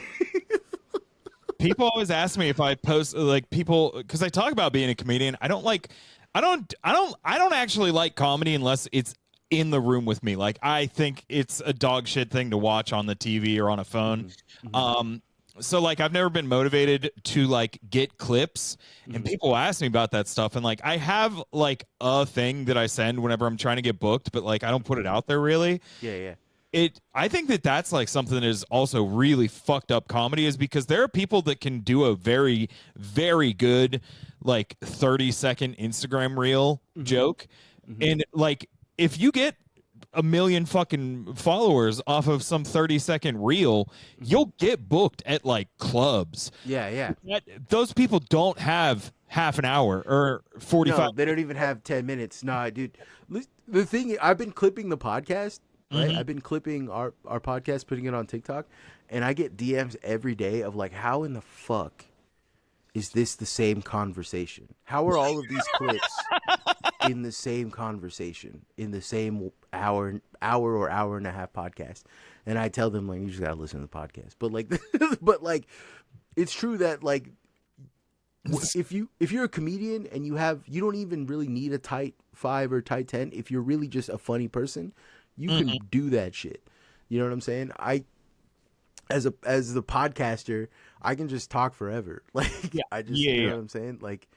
People always ask me if I post like people because I talk about being a comedian. I don't actually like comedy unless it's in the room with me. Like I think it's a dog shit thing to watch on the TV or on a phone. Mm-hmm. So like I've never been motivated to like get clips, and people ask me about that stuff, and like I have like a thing that I send whenever I'm trying to get booked, but like I don't put it out there really. Yeah. I think that's like something that is also really fucked up comedy, is because there are people that can do a very, very good like 30-second Instagram reel joke. And like if you get a million fucking followers off of some 30-second reel, you'll get booked at like clubs. Yeah. Those people don't have half an hour or 45. No, they don't even have 10 minutes. Nah, dude. The thing, I've been clipping the podcast. Right? I've been clipping our podcast, putting it on TikTok, and I get DMs every day of like, how in the fuck is this the same conversation? How are all of these clips in the same conversation, in the same hour or hour and a half podcast? And I tell them like, you just gotta listen to the podcast. But like, it's true that like, if you're a comedian and you don't even really need a tight 5 or tight 10, if you're really just a funny person, you can do that shit. You know what I'm saying? As the podcaster, I can just talk forever. Like you know what I'm saying? Like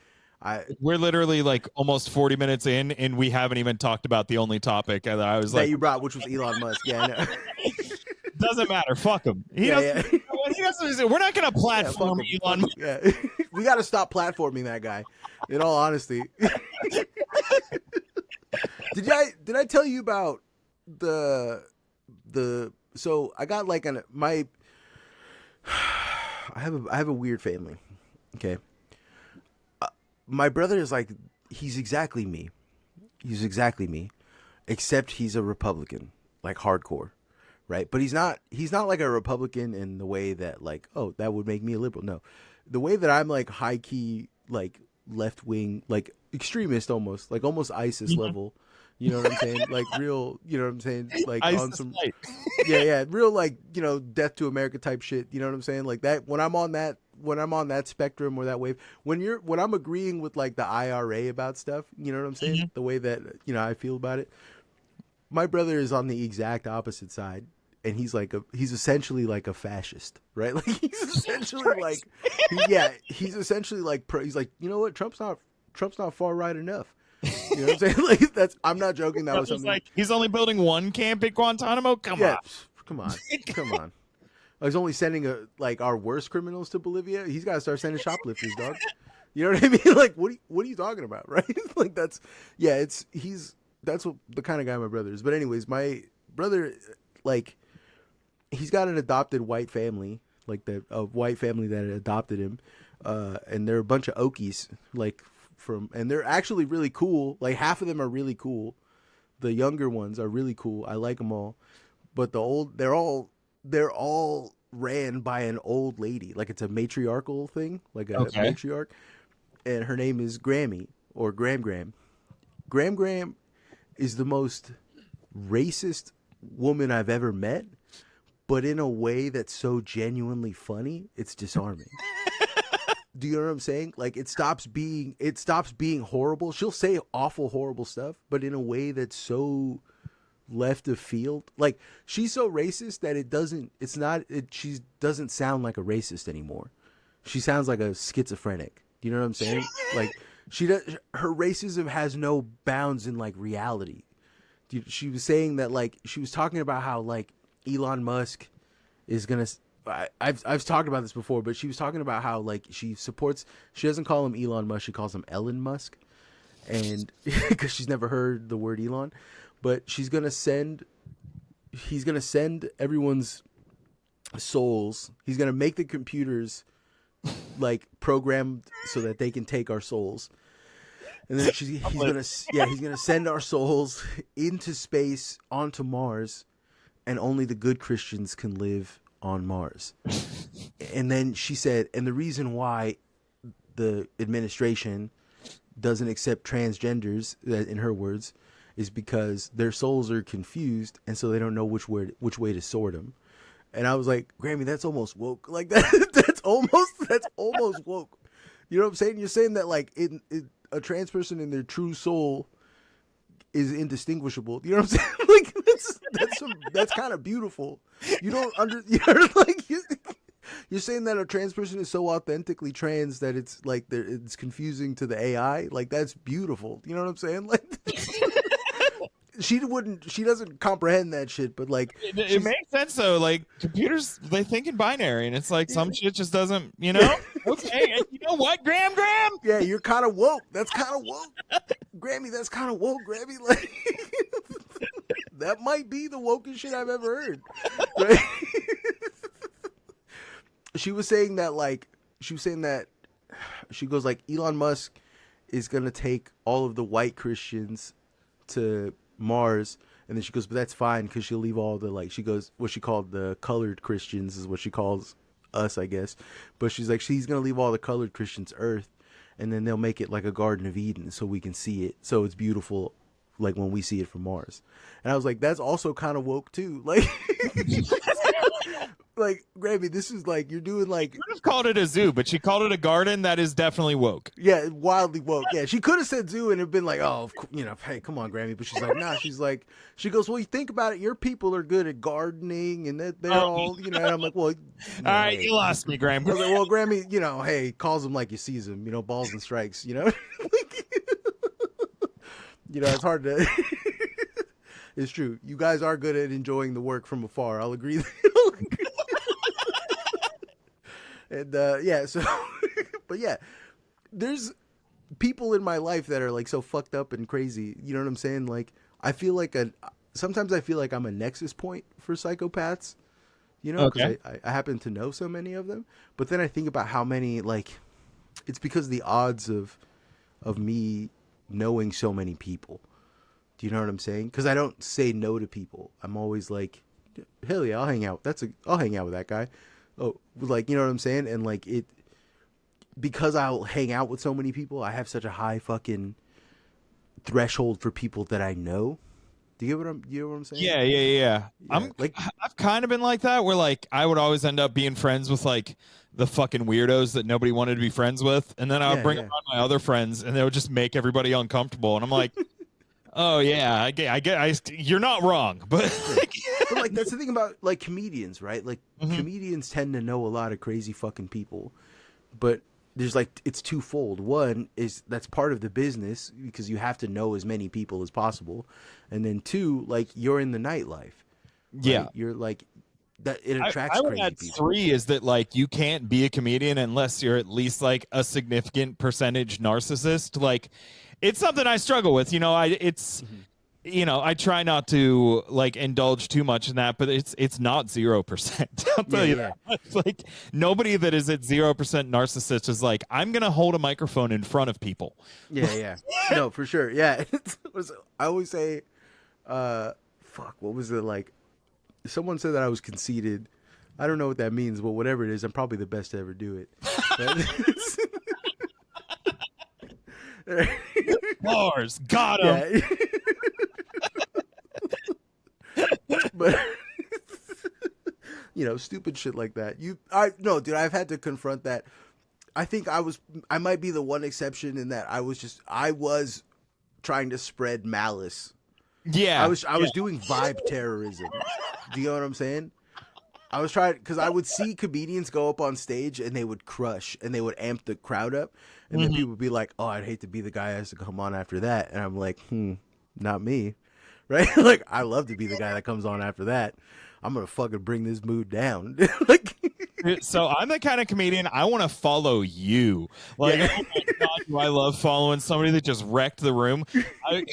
we're literally like almost 40 minutes in, and we haven't even talked about the only topic that I was that you brought, which was Elon Musk. Yeah, I know. Doesn't matter. Fuck him. He doesn't. We're not gonna platform Elon Musk. Yeah. We got to stop platforming that guy. In all honesty. Did I tell you about so I got like I have a weird family. Okay. My brother is like, he's exactly me, except he's a Republican, like hardcore, right? But he's not like a Republican in the way that like, oh, that would make me a liberal. No, the way that I'm like high key, like left wing, like extremist, almost ISIS level. You know what I'm saying? Like real, you know what I'm saying? Like on some, yeah, real like, you know, death to America type shit. You know what I'm saying? Like that, when I'm on that spectrum or that wave, when I'm agreeing with like the IRA about stuff, you know what I'm saying? The way that, you know, I feel about it. My brother is on the exact opposite side, and he's essentially like a fascist, right? Like he's essentially like, he's essentially like he's like, you know what? Trump's not far right enough. You know what I'm saying? Like I'm not joking. That was something like he's only building one camp at Guantanamo. Come on. He's only sending our worst criminals to Bolivia. He's got to start sending shoplifters, dog. You know what I mean? Like what are you talking about, right? Like that's what the kind of guy my brother is. But anyways, my brother, like, he's got an adopted white family, like a white family that adopted him, and they're a bunch of Okies, like. And they're actually really cool. Like half of them are really cool. The younger ones are really cool. I like them all. But they're all ran by an old lady. Like it's a matriarchal thing, like a matriarch. And her name is Grammy or Gram. Gram is the most racist woman I've ever met, but in a way that's so genuinely funny, it's disarming. Do you know what I'm saying? Like it stops being horrible. She'll say awful, horrible stuff, but in a way that's so left of field. Like she's so racist that she doesn't sound like a racist anymore. She sounds like a schizophrenic. Do you know what I'm saying? Like her racism has no bounds in like reality. She was saying that like, she was talking about how like Elon Musk is going to, I've talked about this before, but she was talking about how like she doesn't call him Elon Musk, she calls him Elon Musk. and because she's never heard the word Elon, but he's gonna send everyone's souls. He's gonna make the computers like programmed so that they can take our souls, and then he's gonna send our souls into space onto Mars, and only the good Christians can live on Mars. And then she said, and the reason why the administration doesn't accept transgenders, in her words, is because their souls are confused, and so they don't know which way to sort them. And I was like, Grammy, that's almost woke. Like that, that's almost woke. You know what I'm saying? You're saying that like a trans person in their true soul is indistinguishable. You know what I'm saying? Like that's kind of beautiful. You don't you're like you're saying that a trans person is so authentically trans that it's like it's confusing to the AI. Like that's beautiful. You know what I'm saying? Like she doesn't comprehend that shit, but like it makes sense though. Like computers, they think in binary, and it's like some shit just doesn't, you know. Okay, you know what, Graham? Yeah, you're kind of woke. That's kind of woke, Grammy. That's kind of woke, Grammy. Like that might be the wokest shit I've ever heard. Right? She was saying that she goes like Elon Musk is gonna take all of the white Christians to Mars, and then she goes, but that's fine because she'll leave all the, like, she goes, what she called the colored Christians is what she calls us, I guess, but she's like, she's gonna leave all the colored Christians Earth, and then they'll make it like a Garden of Eden so we can see it, so it's beautiful like when we see it from Mars. And I was like, that's also kind of woke too, like like Grammy, this is like you're doing like You could have called it a zoo, but she called it a garden. That is definitely woke. Yeah, wildly woke. Yeah, she could have said zoo and it'd been like, oh, you know, hey, come on, Grammy. But she's like, nah. She goes, well, you think about it. Your people are good at gardening, and they're all, you know. And I'm like, well, all right, you lost me, Graham. I was like, well, Grammy, you know, hey, calls them like you sees them, you know, balls and strikes, you know. You know, it's hard to. It's true. You guys are good at enjoying the work from afar. I'll agree. And yeah, so, but yeah, there's people in my life that are like so fucked up and crazy. You know what I'm saying? Like, I feel like sometimes I feel like I'm a nexus point for psychopaths, you know, because I happen to know so many of them. But then I think about how many, like, it's because the odds of me knowing so many people. Do you know what I'm saying? Because I don't say no to people. I'm always like, hell yeah, I'll hang out. I'll hang out with that guy. Oh, like, you know what I'm saying? And like because I'll hang out with so many people, I have such a high fucking threshold for people that I know. Do you know what I'm saying? Yeah. I've kind of been like that, where like I would always end up being friends with like the fucking weirdos that nobody wanted to be friends with, and then I would bring around my other friends, and they would just make everybody uncomfortable, and I'm like, oh yeah, I get, you're not wrong, but like that's the thing about like comedians, right? Like comedians tend to know a lot of crazy fucking people, but there's like, it's twofold. One is that's part of the business because you have to know as many people as possible, and then two, like you're in the nightlife. Right? Yeah, you're like that. It attracts I would crazy add people. 3 is that like you can't be a comedian unless you're at least like a significant percentage narcissist. Like, it's something I struggle with. You know, you know, I try not to like indulge too much in that, but it's not 0%. I'll tell you that. It's like nobody that is at 0% narcissist is like, I'm gonna hold a microphone in front of people. Yeah. No, for sure. Yeah. I always say, fuck, what was it like? Someone said that I was conceited. I don't know what that means, but whatever it is, I'm probably the best to ever do it. Bars, got him. Yeah. But you know, stupid shit like that. No, dude, I've had to confront that. I think I might be the one exception in that I was trying to spread malice. Yeah. I was doing vibe terrorism. Do you know what I'm saying? I was trying, because I would see comedians go up on stage and they would crush and they would amp the crowd up, and then people would be like, oh, I'd hate to be the guy that has to come on after that. And I'm like, not me. Right? Like, I love to be the guy that comes on after that. I'm going to fucking bring this mood down. Like, So I'm the kind of comedian I want to follow you. Like, oh my God, do I love following somebody that just wrecked the room. I,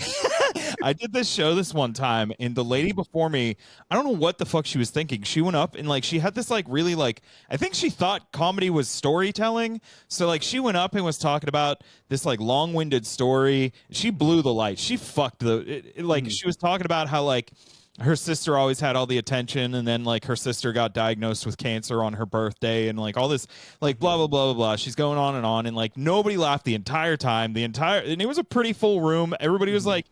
I did this show this one time, and the lady before me, I don't know what the fuck she was thinking. She went up and like she had this like really like I think she thought comedy was storytelling. So like she went up and was talking about this like long-winded story. She blew the light. She fucked like she was talking about how like her sister always had all the attention, and then like her sister got diagnosed with cancer on her birthday, and like all this like blah blah blah blah blah. She's going on, and like nobody laughed the entire time. And it was a pretty full room. Everybody was like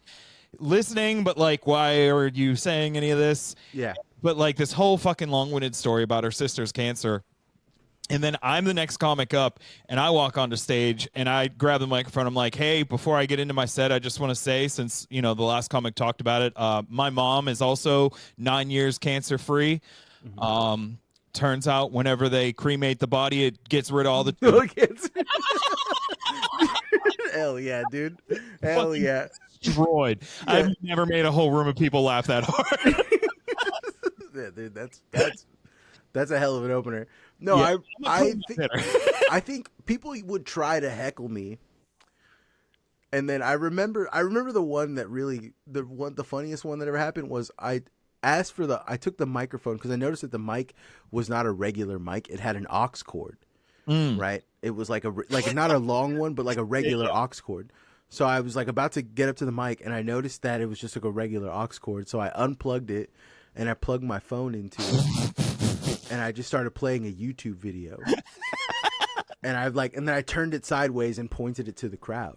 listening, but like, why are you saying any of this? Yeah. But like this whole fucking long-winded story about her sister's cancer. And then I'm the next comic up, and I walk onto stage, and I grab the microphone. I'm like, hey, before I get into my set, I just want to say, since, you know, the last comic talked about it, my mom is also 9 years cancer-free. Turns out whenever they cremate the body, it gets rid of all the... Hell yeah, dude. Hell yeah. Destroyed. Yeah. I've never made a whole room of people laugh that hard. Yeah, dude, that's a hell of an opener. No, yeah, I think people would try to heckle me, and then I remember the one that really the funniest one that ever happened was I took the microphone because I noticed that the mic was not a regular mic; it had an aux cord, right? It was like not a long one, but like a regular aux cord. So I was like about to get up to the mic, and I noticed that it was just like a regular aux cord. So I unplugged it, and I plugged my phone into it. And I just started playing a YouTube video, and then I turned it sideways and pointed it to the crowd,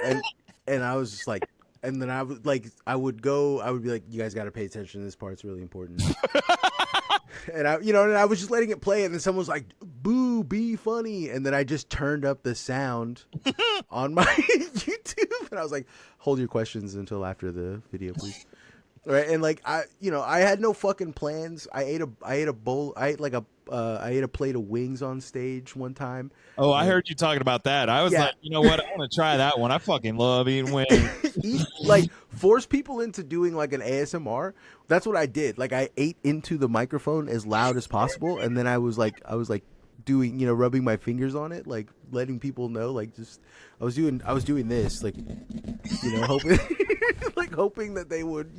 and I was just like, and then I would be like, you guys got to pay attention to this part; it's really important. And I was just letting it play, and then someone was like, "Boo, be funny," and then I just turned up the sound on my YouTube, and I was like, "Hold your questions until after the video, please." Right, and like I had no fucking plans. I ate a plate of wings on stage one time. Oh, I heard you talking about that. I was like, you know what? I want to try that one. I fucking love eating wings. Force people into doing like an ASMR. That's what I did. Like I ate into the microphone as loud as possible, and then I was like doing, rubbing my fingers on it, like letting people know, like just I was doing this, like, hoping hoping that they would,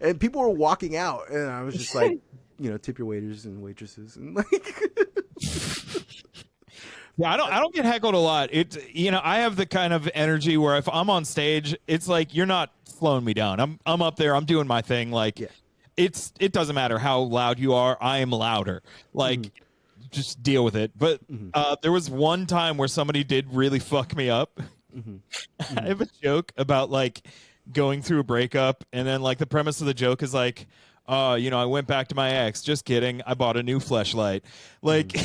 and people were walking out, and I was just like, tip your waiters and waitresses, and like. Yeah, I don't get heckled a lot. I have the kind of energy where if I'm on stage, it's like you're not slowing me down. I'm up there, I'm doing my thing. Like, it doesn't matter how loud you are, I am louder. Like, just deal with it. But there was one time where somebody did really fuck me up. I have a joke about like going through a breakup, and then like the premise of the joke is like, I went back to my ex. Just kidding. I bought a new fleshlight. Like.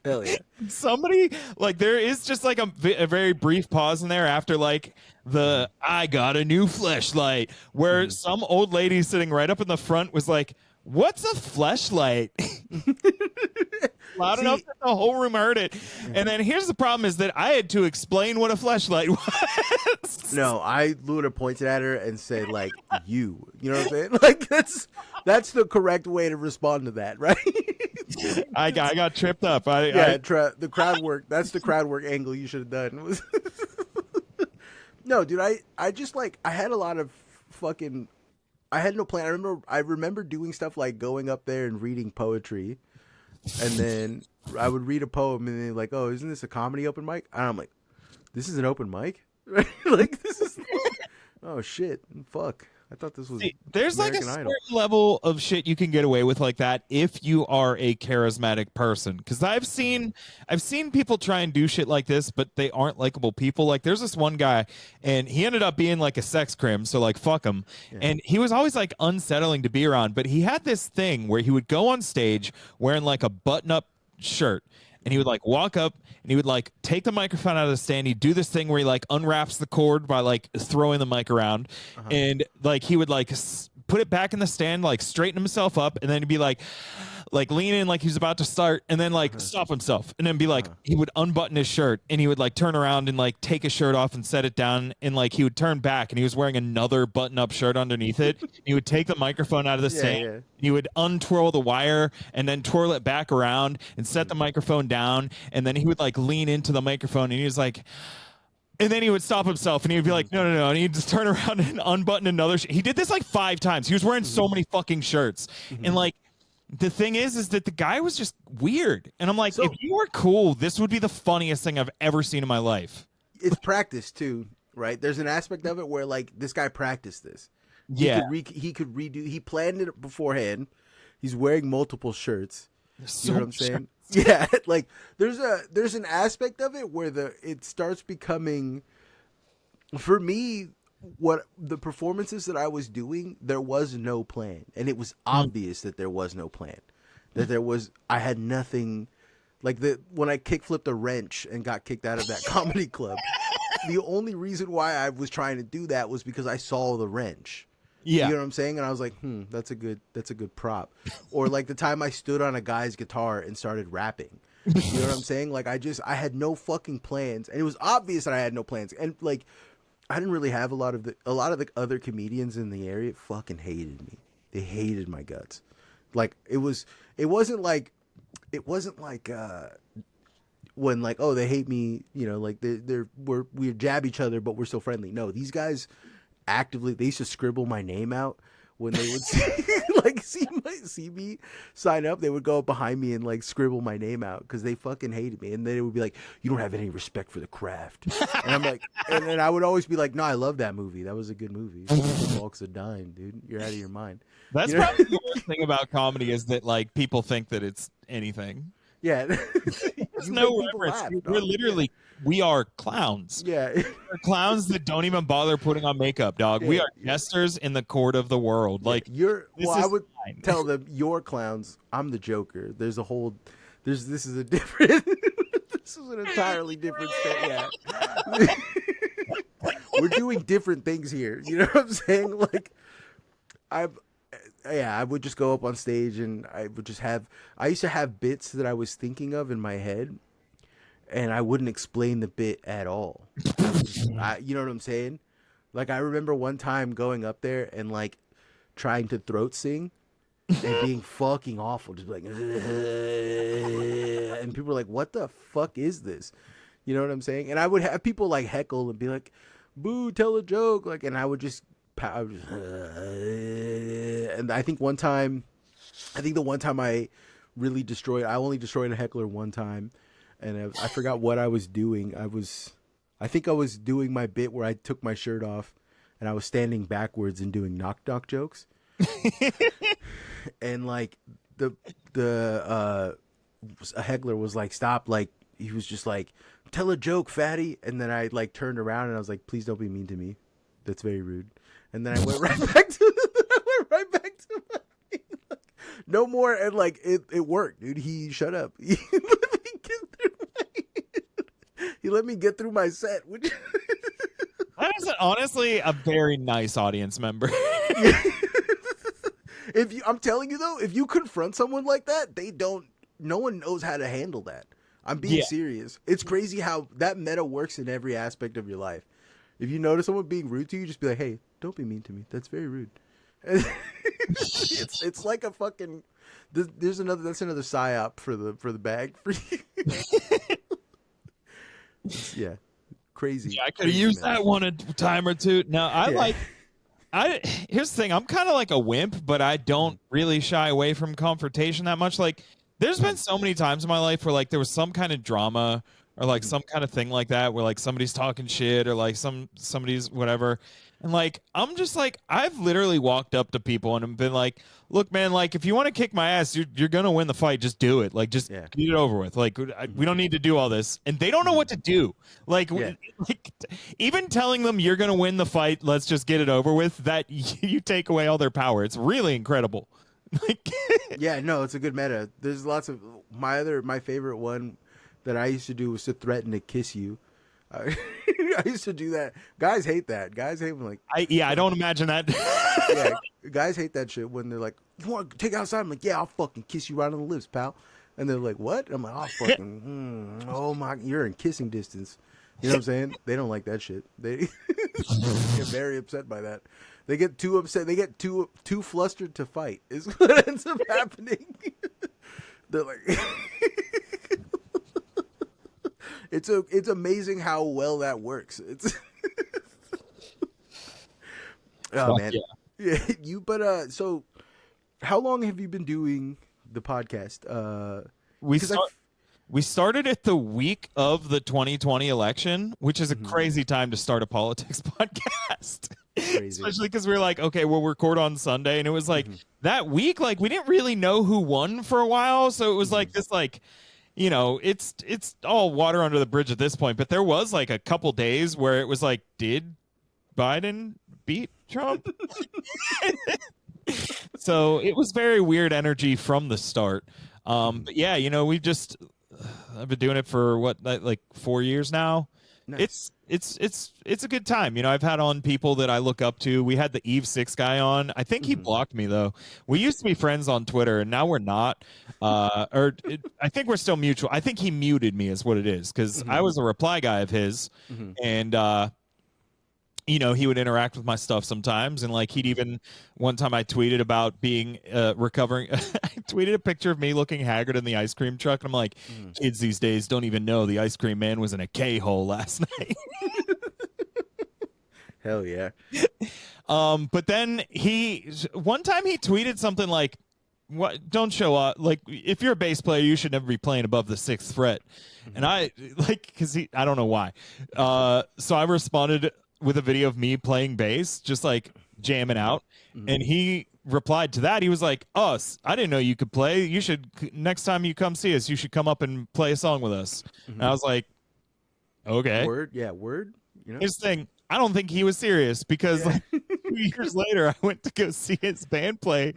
Hell yeah. Somebody, like, there is just like a very brief pause in there after like the I got a new fleshlight, where some old lady sitting right up in the front was like, what's a fleshlight? Loud enough that the whole room heard it. And then here's the problem is that I had to explain what a fleshlight was. No, I would have pointed at her and said, like, you know what I'm saying? Like, that's the correct way to respond to that, right? I got tripped up. The crowd work. That's the crowd work angle you should have done. No, dude, I just like, I had a lot of fucking, I had no plan. I remember doing stuff like going up there and reading poetry. And then I would read a poem, and they're like, "Oh, isn't this a comedy open mic?" And I'm like, "This is an open mic, right? Like this is." Oh shit! Fuck! I thought this was. There's American like a Idol. certain level of shit you can get away with like that if you are a charismatic person. Because I've seen people try and do shit like this, but they aren't likable people. Like there's this one guy, and he ended up being like a sex crim, so like fuck him. Yeah. And he was always like unsettling to be around. But he had this thing where he would go on stage wearing like a button-up shirt. And he would like walk up and he would like take the microphone out of the stand. He'd do this thing where he like unwraps the cord by like throwing the mic around. And like he would like put it back in the stand, like straighten himself up. And then he'd be like, like lean in like he was about to start and then like stop himself and then be like he would unbutton his shirt and he would like turn around and like take his shirt off and set it down and like he would turn back and he was wearing another button-up shirt underneath it. He would take the microphone out of the stand. yeah. He would untwirl the wire and then twirl it back around and set the microphone down, and then he would like lean into the microphone and he was like, and then he would stop himself and he'd be like, no, no, no. And he'd just turn around and unbutton another shirt. He did this like 5 times. He was wearing so many fucking shirts. And like, the thing is that the guy was just weird. And I'm like, if you were cool, this would be the funniest thing I've ever seen in my life. It's practice too, right? There's an aspect of it where like this guy practiced this. Yeah. He could redo. He planned it beforehand. He's wearing multiple shirts. You know what I'm saying? Yeah, like there's an aspect of it where it starts becoming, for me, what the performances that I was doing, there was no plan, and it was obvious that there was no plan, that I had nothing, like when I kickflipped a wrench and got kicked out of that comedy club, the only reason why I was trying to do that was because I saw the wrench. Yeah. You know what I'm saying? And I was like, that's a good prop. Or like the time I stood on a guy's guitar and started rapping. You know what I'm saying? Like I had no fucking plans, and it was obvious that I had no plans. And like I didn't really have a lot of the other comedians in the area fucking hated me. They hated my guts. Like it wasn't like when like, oh, they hate me, you know, like we jab each other but we're still friendly. No, these guys actively, they used to scribble my name out when they would see me sign up. They would go up behind me and like scribble my name out because they fucking hated me. And then it would be like, you don't have any respect for the craft. And I'm like, and then I would always be like, no, I love that movie. That was a good movie. Walks a dime, dude. You're out of your mind. That's probably the worst thing about comedy is that like people think that it's anything. Yeah. There's no reference. We're literally, we are clowns. Yeah. We're clowns that don't even bother putting on makeup, dog. Yeah. We are jesters in the court of the world. Like I would tell them, you're clowns. I'm the Joker. This is a different, this is an entirely different set. Yeah. We're doing different things here. You know what I'm saying? Like, I would just go up on stage and I used to have bits that I was thinking of in my head, and I wouldn't explain the bit at all. You know what I'm saying? Like, I remember one time going up there and like trying to throat sing and being fucking awful. Just like, and people were like, what the fuck is this? You know what I'm saying? And I would have people like heckle and be like, boo, tell a joke. Like, and I would just, and I think the one time I really I only destroyed a heckler one time, and I forgot what I was doing. I think I was doing my bit where I took my shirt off and I was standing backwards and doing knock jokes. And like a heckler was like, stop. Like, he was just like, tell a joke, fatty. And then I like turned around and I was like, please don't be mean to me. That's very rude. And then I went right back to my, no more. And like, it worked, dude. He shut up. He let me get through my set. Which that is honestly a very nice audience member. I'm telling you though, if you confront someone like that, no one knows how to handle that. I'm being serious. It's crazy how that meta works in every aspect of your life. If you notice someone being rude to you, just be like, hey, don't be mean to me. That's very rude. It's like a fucking, that's another psyop for the bag for you. Yeah. Crazy. Yeah, I could have used that one a time or two. No, here's the thing. I'm kind of like a wimp, but I don't really shy away from confrontation that much. Like, there's been so many times in my life where like there was some kind of drama or like some kind of thing like that where like somebody's talking shit or like somebody's whatever. And like, I'm just like, I've literally walked up to people and been like, look, man, like if you want to kick my ass, you're going to win the fight. Just do it. Like, just get it over with. Like, we don't need to do all this. And they don't know what to do. Like, even telling them you're going to win the fight, let's just get it over with, that you take away all their power. It's really incredible. Like, yeah, no, it's a good meta. There's lots of my favorite one that I used to do was to threaten to kiss you. I, I used to do that. Guys hate that. Guys hate when, like, I don't imagine that. yeah, guys hate that shit when they're like, "You want to take it outside?" I'm like, "Yeah, I'll fucking kiss you right on the lips, pal." And they're like, "What?" I'm like, "I'll fucking, oh my, you're in kissing distance." You know what I'm saying? They don't like that shit. They get very upset by that. They get too upset. They get too flustered to fight. Is what ends up happening. They're like, it's amazing how well that works. It's oh man, yeah. But so how long have you been doing the podcast? We started it the week of the 2020 election, which is a crazy time to start a politics podcast. Crazy. Especially because we were like, okay, we'll record on Sunday. And it was like that week, like we didn't really know who won for a while. So it was like this, like, you know, it's all water under the bridge at this point. But there was like a couple days where it was like, did Biden beat Trump? So it was very weird energy from the start. But yeah, you know, I've been doing it for like 4 years now. Nice. It's a good time. You know, I've had on people that I look up to. We had the A.S.S guy on. I think he blocked me though. We used to be friends on Twitter and now we're not. I think we're still mutual. I think he muted me is what it is because I was a reply guy of his and you know, he would interact with my stuff sometimes. And like, he'd even one time I tweeted about being recovering. I tweeted a picture of me looking haggard in the ice cream truck. And I'm like, kids these days don't even know the ice cream man was in a K-hole last night. Hell yeah. But then one time he tweeted something like, "What? Don't show up. Like, if you're a bass player, you should never be playing above the 6th fret." And I like, because I don't know why. So I responded with a video of me playing bass, just like jamming out. And he replied to that. He was like, "Oh, I didn't know you could play. You should, next time you come see us, you should come up and play a song with us." And I was like, okay. Word. Yeah. Word. You know? His thing, I don't think he was serious because like 2 years later, I went to go see his band play.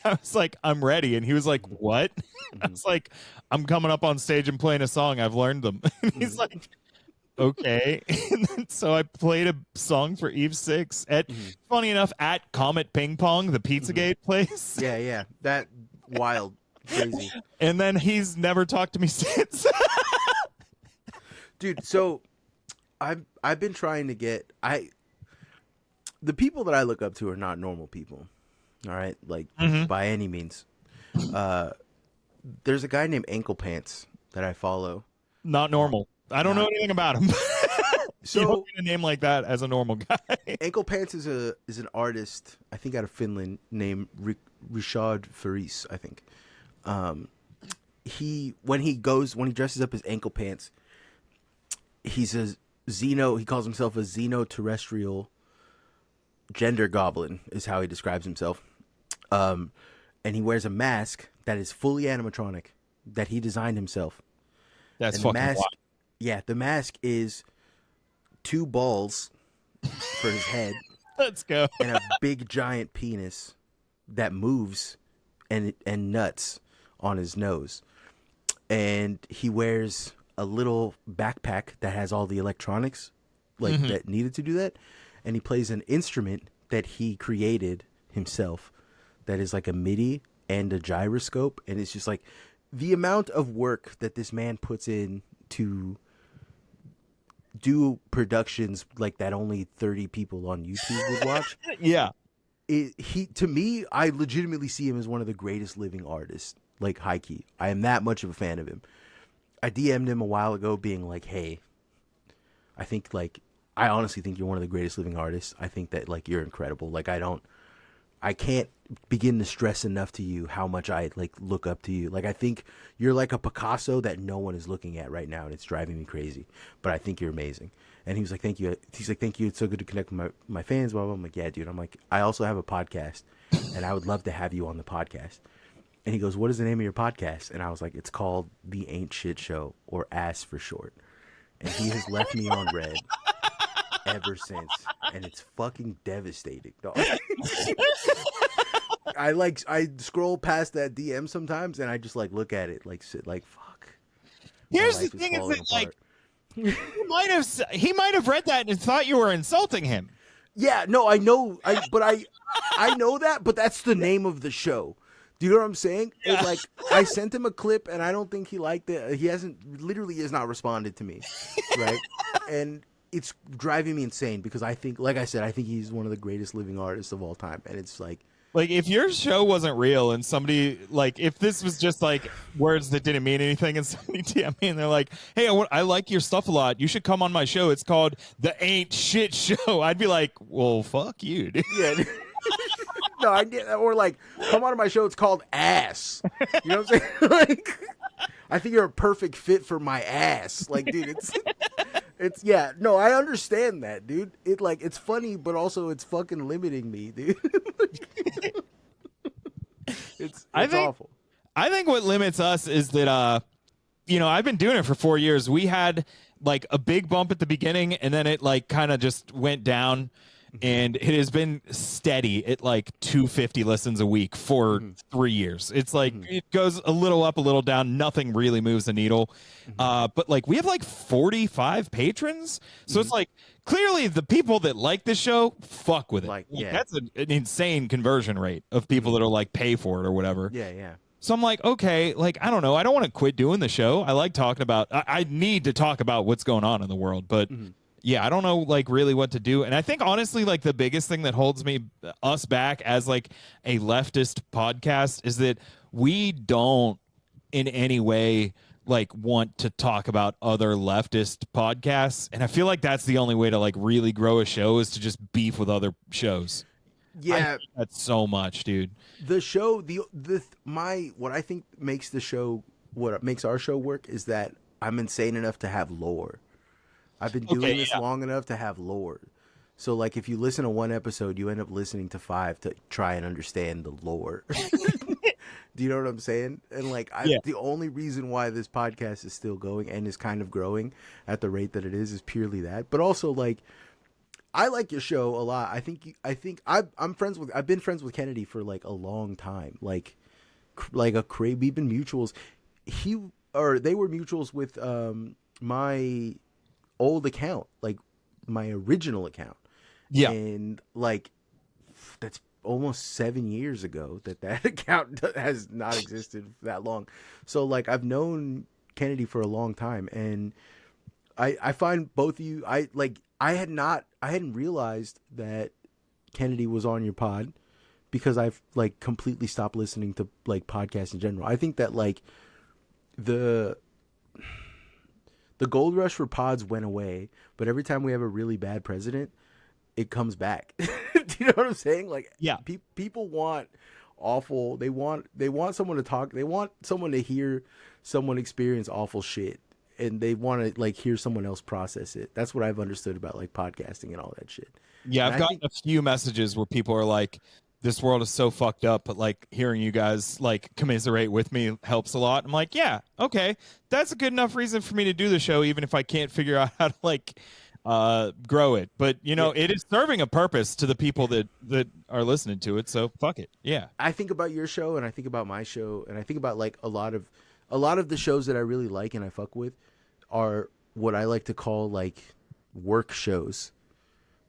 I was like, "I'm ready." And he was like, "What?" I was like, "I'm coming up on stage and playing a song. I've learned them." And he's like, "Okay." And then, so I played a song for A.S.S at, funny enough, at Comet Ping Pong, the Pizzagate place. Yeah. That wild, crazy. And then he's never talked to me since. Dude, so I've been trying to get the people that I look up to are not normal people. All right, like by any means. There's a guy named Ankle Pants that I follow. Not normal. I don't know anything about him. So you don't get a name like that as a normal guy. Ankle Pants is an artist, I think out of Finland, named Richard Faris, I think. When he dresses up as Ankle Pants, he's he calls himself a xenoterrestrial gender goblin is how he describes himself. And he wears a mask that is fully animatronic that he designed himself. That's and fucking wild. Yeah, the mask is 2 balls for his head. Let's go. And a big giant penis that moves and nuts on his nose. And he wears a little backpack that has all the electronics that needed to do that. And he plays an instrument that he created himself that is like a MIDI and a gyroscope. And it's just like the amount of work that this man puts in to do productions like that only 30 people on YouTube would watch. Yeah. To me, I legitimately see him as one of the greatest living artists, like high key. I am that much of a fan of him. I DM'd him a while ago being like, "Hey, I honestly think you're one of the greatest living artists. I think that like you're incredible. Like I can't begin to stress enough to you how much I like look up to you. Like I think you're like a Picasso that no one is looking at right now, and it's driving me crazy. But I think you're amazing." And he was like, "Thank you." He's like, "Thank you. It's so good to connect with my fans." Blah, blah. I'm like, "Yeah, dude." I'm like, "I also have a podcast, and I would love to have you on the podcast." And he goes, "What is the name of your podcast?" And I was like, "It's called The Ain't Shit Show, or A.S.S for short." And he has left me on red ever since, and it's fucking devastating, dog. I scroll past that DM sometimes, and I just like look at it, like sit, like fuck. Here's the thing: is that like He might have read that and thought you were insulting him. Yeah, no, I know, I know that, but that's the name of the show. Do you know what I'm saying? Yeah. And, like, I sent him a clip, and I don't think he liked it. He literally has not responded to me, right? And it's driving me insane because I think, like I said, I think he's one of the greatest living artists of all time, and it's like, if your show wasn't real and somebody, like, if this was just like words that didn't mean anything and somebody DM me and they're like, hey, I like your stuff a lot, you should come on my show, it's called The Ain't Shit Show, I'd be like, well, fuck you, dude. yeah. No, I get, or like, come on to my show, it's called Ass. You know what I'm saying? Like, I think you're a perfect fit for my ass. Like, dude, it's yeah, no, I understand that, dude. It's funny, but also it's fucking limiting me, dude. it's awful. I think what limits us is that I've been doing it for 4 years. We had like a big bump at the beginning and then it like kind of just went down, and it has been steady at like 250 listens a week for 3 years. It's like it goes a little up, a little down. Nothing really moves the needle. But like we have like 45 patrons. So it's like clearly the people that like this show fuck with it. Like, yeah. That's an insane conversion rate of people that are like pay for it or whatever. Yeah, yeah. So I'm like, okay, like, I don't know. I don't want to quit doing the show. I like talking about, I need to talk about what's going on in the world, but yeah, I don't know like really what to do. And I think honestly, like the biggest thing that holds us back as like a leftist podcast is that we don't in any way like want to talk about other leftist podcasts. And I feel like that's the only way to like really grow a show is to just beef with other shows. Yeah, that's so much, dude. The show, what I think makes the show, what makes our show work is that I'm insane enough to have lore. I've been doing this long enough to have lore. So like if you listen to one episode, you end up listening to 5 to try and understand the lore. Do you know what I'm saying? And like the only reason why this podcast is still going and is kind of growing at the rate that it is purely that. But also like I like your show a lot. I've been friends with Kennedy for like a long time. Like we've been mutuals. They were mutuals with my old account, like my original account. Yeah. And like that's almost 7 years ago that account has not existed that long. So like I've known Kennedy for a long time, and I find both of you, I hadn't realized that Kennedy was on your pod because I've like completely stopped listening to like podcasts in general. I think that like the gold rush for pods went away, but every time we have a really bad president, it comes back. Do you know what I'm saying? Like, yeah, people want awful. They want someone to talk. They want someone to hear someone experience awful shit, and they want to like hear someone else process it. That's what I've understood about like podcasting and all that shit. Yeah, and I've gotten a few messages where people are like, this world is so fucked up, but like hearing you guys like commiserate with me helps a lot. I'm like, yeah, okay, that's a good enough reason for me to do the show, even if I can't figure out how to like grow it. But you know, it is serving a purpose to the people that are listening to it. So fuck it. Yeah. I think about your show, and I think about my show, and I think about like a lot of the shows that I really like and I fuck with are what I like to call like work shows.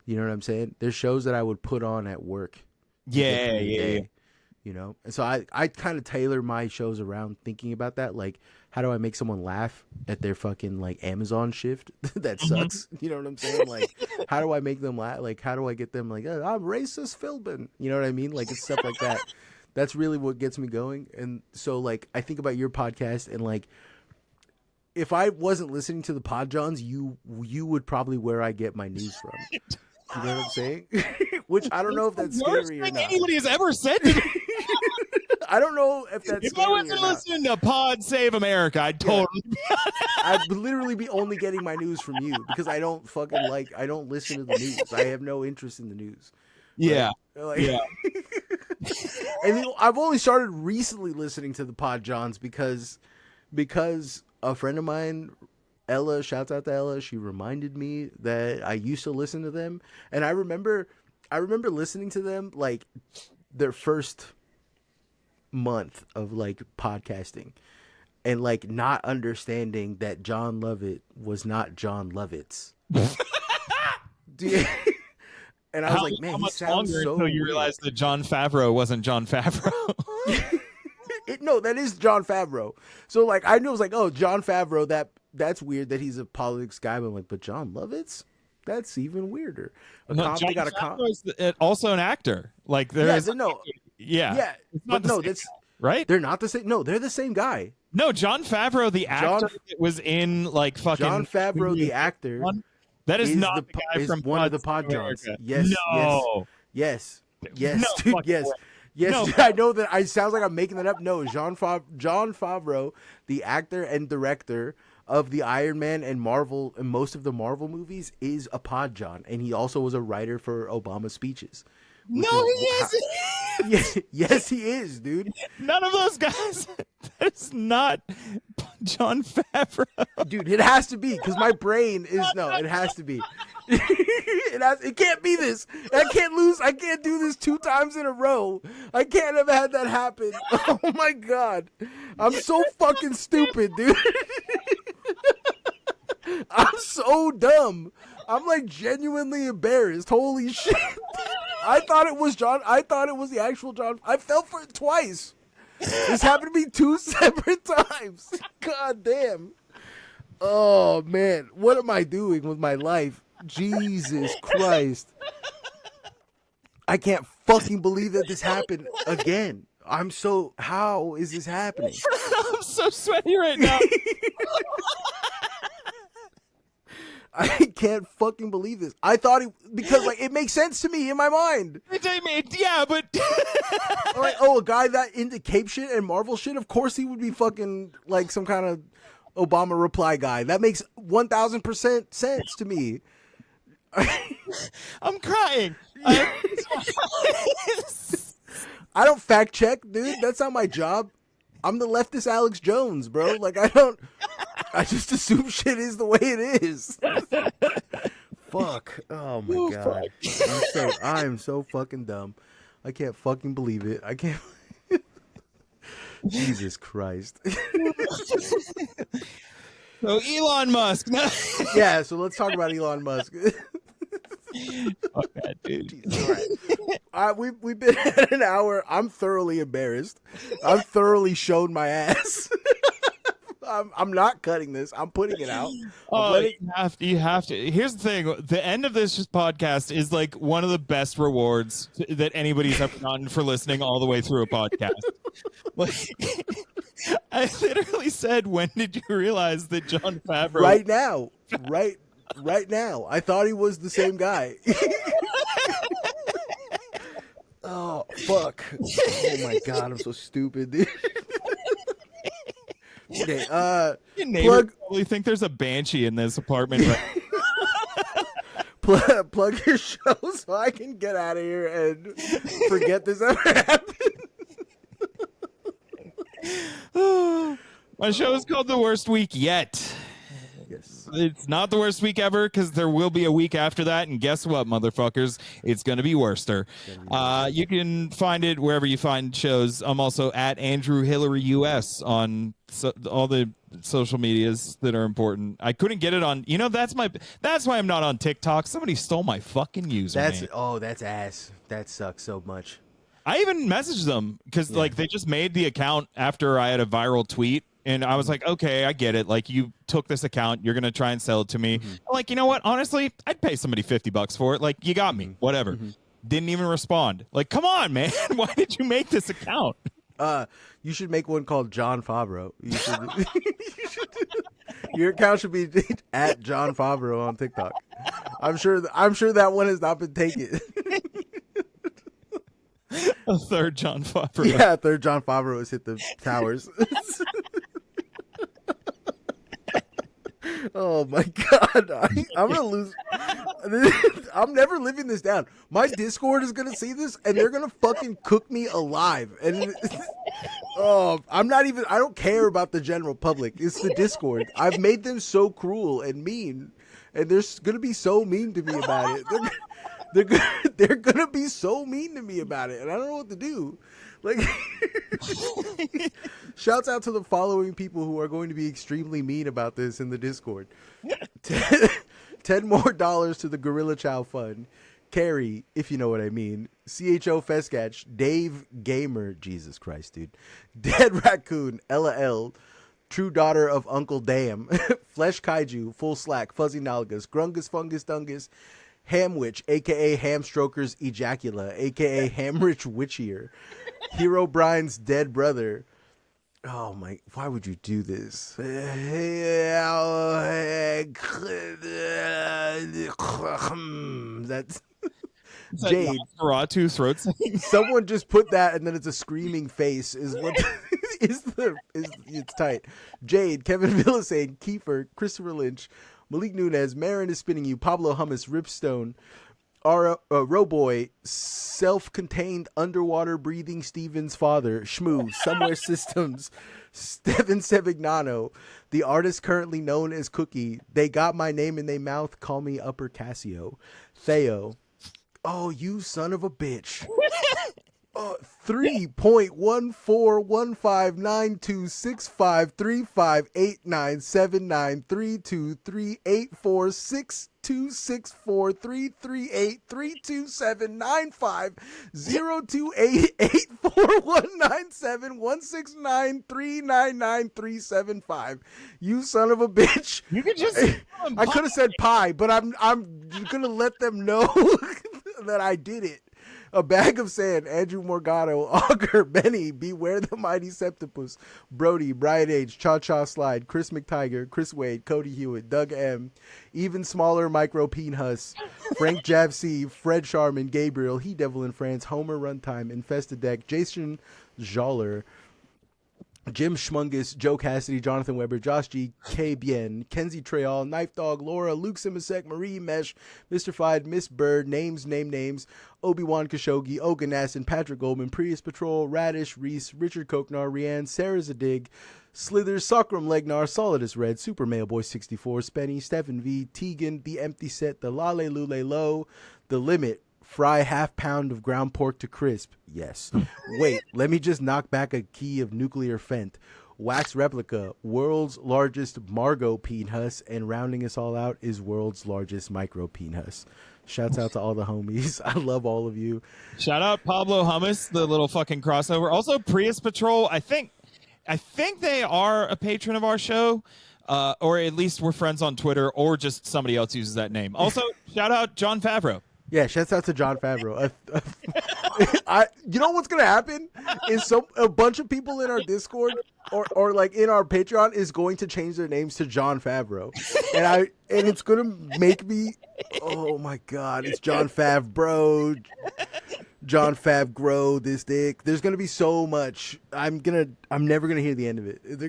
You know what I'm saying? There's shows that I would put on at work. Yeah. You know, and so I kind of tailor my shows around thinking about that. Like, how do I make someone laugh at their fucking like Amazon shift that sucks? You know what I'm saying? Like, how do I make them laugh? Like, how do I get them like, oh, I'm racist, Philbin? You know what I mean? Like, it's stuff like that. That's really what gets me going. And so like, I think about your podcast, and like, if I wasn't listening to the Pod Johns, you would probably where I get my news from. You know what I'm saying? Which I don't know if that's scary or not. Anybody has ever said to me. I don't know if that's if I wasn't listening to Pod Save America, I'd totally I'd literally be only getting my news from you because I don't listen to the news. I have no interest in the news. Yeah. Yeah. And I've only started recently listening to the Pod Johns because a friend of mine, Ella, shouts out to Ella, she reminded me that I used to listen to them, and I remember listening to them like their first month of like podcasting, and like not understanding that John Lovett was not John Lovitz. Dude, and I was like, man, he sounds so until you weird. realized that Jon Favreau wasn't Jon Favreau. No, that is Jon Favreau. So like I knew, it was like, oh, Jon Favreau, that's weird that he's a politics guy, but I'm like, but John Lovitz? That's even weirder. Jon Favreau is also an actor. Like there's yeah, but no, that's right. They're not the same. No, they're the same guy. No, Jon Favreau, the actor that was in like fucking John Favreau, the actor. That is not the guy from one of the Podjons. Yes, no. yes, No dude, yes. way. Yes, No. I know that. I sounds like I'm making that up. No, John Favreau, the actor and director of the Iron Man and Marvel and most of the Marvel movies, is a Podjon, and he also was a writer for Obama's speeches. No, he isn't. Yes, he is, dude. None of those guys. That is not Jon Favreau. Dude, it has to be because my brain is it has to be. It can't be this. I can't lose. I can't do this 2 times in a row. I can't have had that happen. Oh my god, I'm so fucking stupid, dude. I'm so dumb. I'm like genuinely embarrassed. Holy shit. I thought it was the actual John. I fell for it twice. This happened to me 2 separate times. God damn. Oh man, what am I doing with my life? Jesus Christ. I can't fucking believe that this happened again. How is this happening? I'm so sweaty right now. I can't fucking believe this. I thought because like it makes sense to me in my mind. Yeah, but like, oh, a guy that into cape shit and Marvel shit, of course he would be fucking like some kind of Obama reply guy. That makes 1000% sense to me. I'm crying. I don't fact check, dude. That's not my job. I'm the leftist Alex Jones, bro. Like I just assume shit is the way it is. Fuck. Oh my god. I'm so fucking dumb. I can't fucking believe it. I can't. Jesus Christ. So Elon Musk. Yeah, so let's talk about Elon Musk. Fuck that dude. Jesus, all right. We've been at an hour. I'm thoroughly embarrassed. I've thoroughly shown my ass. I'm not cutting this. I'm putting it out. You have to. Here's the thing. The end of this podcast is like one of the best rewards that anybody's ever gotten for listening all the way through a podcast. Like, I literally said, when did you realize that Jon Favreau? Right now. Right now. I thought he was the same guy. Oh, fuck. Oh, my God. I'm so stupid, dude. Okay, your neighbors probably think there's a banshee in this apartment. Right? Plug your show so I can get out of here and forget this ever happened. My show is called The Worst Week Yet. Yes. It's not the worst week ever because there will be a week after that. And guess what, motherfuckers? It's going to be worster. You can find it wherever you find shows. I'm also at Andrew Hilary US on all the social medias that are important. I couldn't get it on. That's why I'm not on TikTok. Somebody stole my fucking username. That's ass. That sucks so much. I even messaged them because like they just made the account after I had a viral tweet. And I was like, okay, I get it. Like, you took this account. You're going to try and sell it to me. I'm like, you know what? Honestly, I'd pay somebody $50 for it. Like, you got me. Whatever. Didn't even respond. Like, come on, man. Why did you make this account? You should make one called Jon Favreau. Your account should be at Jon Favreau on TikTok. I'm sure that one has not been taken. A third Jon Favreau. Yeah, third Jon Favreau has hit the towers. Oh my god, I'm gonna lose. I'm never living this down. My Discord is gonna see this, and they're gonna fucking cook me alive. And I don't care about the general public. It's the Discord. I've made them so cruel and mean, and they're gonna be so mean to me about it. They're gonna be so mean to me about it, and I don't know what to do. Like, shouts out to the following people who are going to be extremely mean about this in the Discord. $10 more to the Gorilla Chow Fund. Carrie, if you know what I mean. CHO Feskatch. Dave Gamer. Jesus Christ, dude. Dead Raccoon. Ella L. True Daughter of Uncle Dam. Flesh Kaiju. Full Slack. Fuzzy Nalgas. Grungus Fungus Dungus. Hamwitch, a.k.a. Hamstrokers Ejacula, a.k.a. Hamrich Witchier. Hero Brian's dead brother. Oh my, why would you do this? That's Jade. Nosferatu throat singing. Someone just put that and then it's a screaming face is what it's tight. Jade, Kevin Villasane, Kiefer, Christopher Lynch, Malik Nunez, Marin is spinning you, Pablo Hummus, Ripstone, Roboy, self-contained underwater breathing Steven's father, Shmoo, Somewhere Systems, Steven Sevignano, the artist currently known as Cookie, They Got My Name in They Mouth, Call Me Upper Cassio, Theo, oh, you son of a bitch. 3.14159265338327953238841971693999375. You son of a bitch. You could just I could have said pie, but I'm gonna let them know that I did it. A Bag of Sand, Andrew Morgado, Augur, Benny, Beware the Mighty Septipus, Brody, Brian H, Cha Cha Slide, Chris McTiger, Chris Wade, Cody Hewitt, Doug M, Even Smaller Micro Peen Huss, Frank Javc, Fred Sharman, Gabriel, He Devil in France, Homer Runtime, Infested Deck, Jason Joller, Jim Schmungus, Joe Cassidy, Jonathan Weber, Josh G, K. Bien, Kenzie Treal, Knife Dog, Laura, Luke Simasek, Marie Mesh, Mr. Fide, Miss Bird, Names, Obi-Wan Khashoggi, Oganasson, Patrick Goldman, Prius Patrol, Radish, Reese, Richard Koknar, Rianne, Sarah Zadig, Slithers, Sokram Legnar, Solidus Red, Super Mailboy 64, Spenny, Stephen V, Tegan, The Empty Set, The Lale Lule Low, The Limit, Fry half pound of ground pork to crisp. Yes. Wait, let me just knock back a key of nuclear fent. Wax replica, world's largest Margot peen huss, and rounding us all out is world's largest micro peen huss. Shouts out to all the homies. I love all of you. Shout out Pablo Hummus, the little fucking crossover. Also Prius Patrol. I think they are a patron of our show. Or at least we're friends on Twitter, or just somebody else uses that name. Also, shout out John Favreau. Yeah, shouts out to John Favreau. You know what's gonna happen is a bunch of people in our Discord or like in our Patreon is going to change their names to John Favreau, and it's gonna make me. Oh my God, it's John Favreau, John Favreau, this dick. There's gonna be so much. I'm never gonna hear the end of it. I'm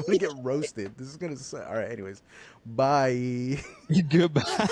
gonna get roasted. This is gonna. All right. Anyways, bye. Goodbye.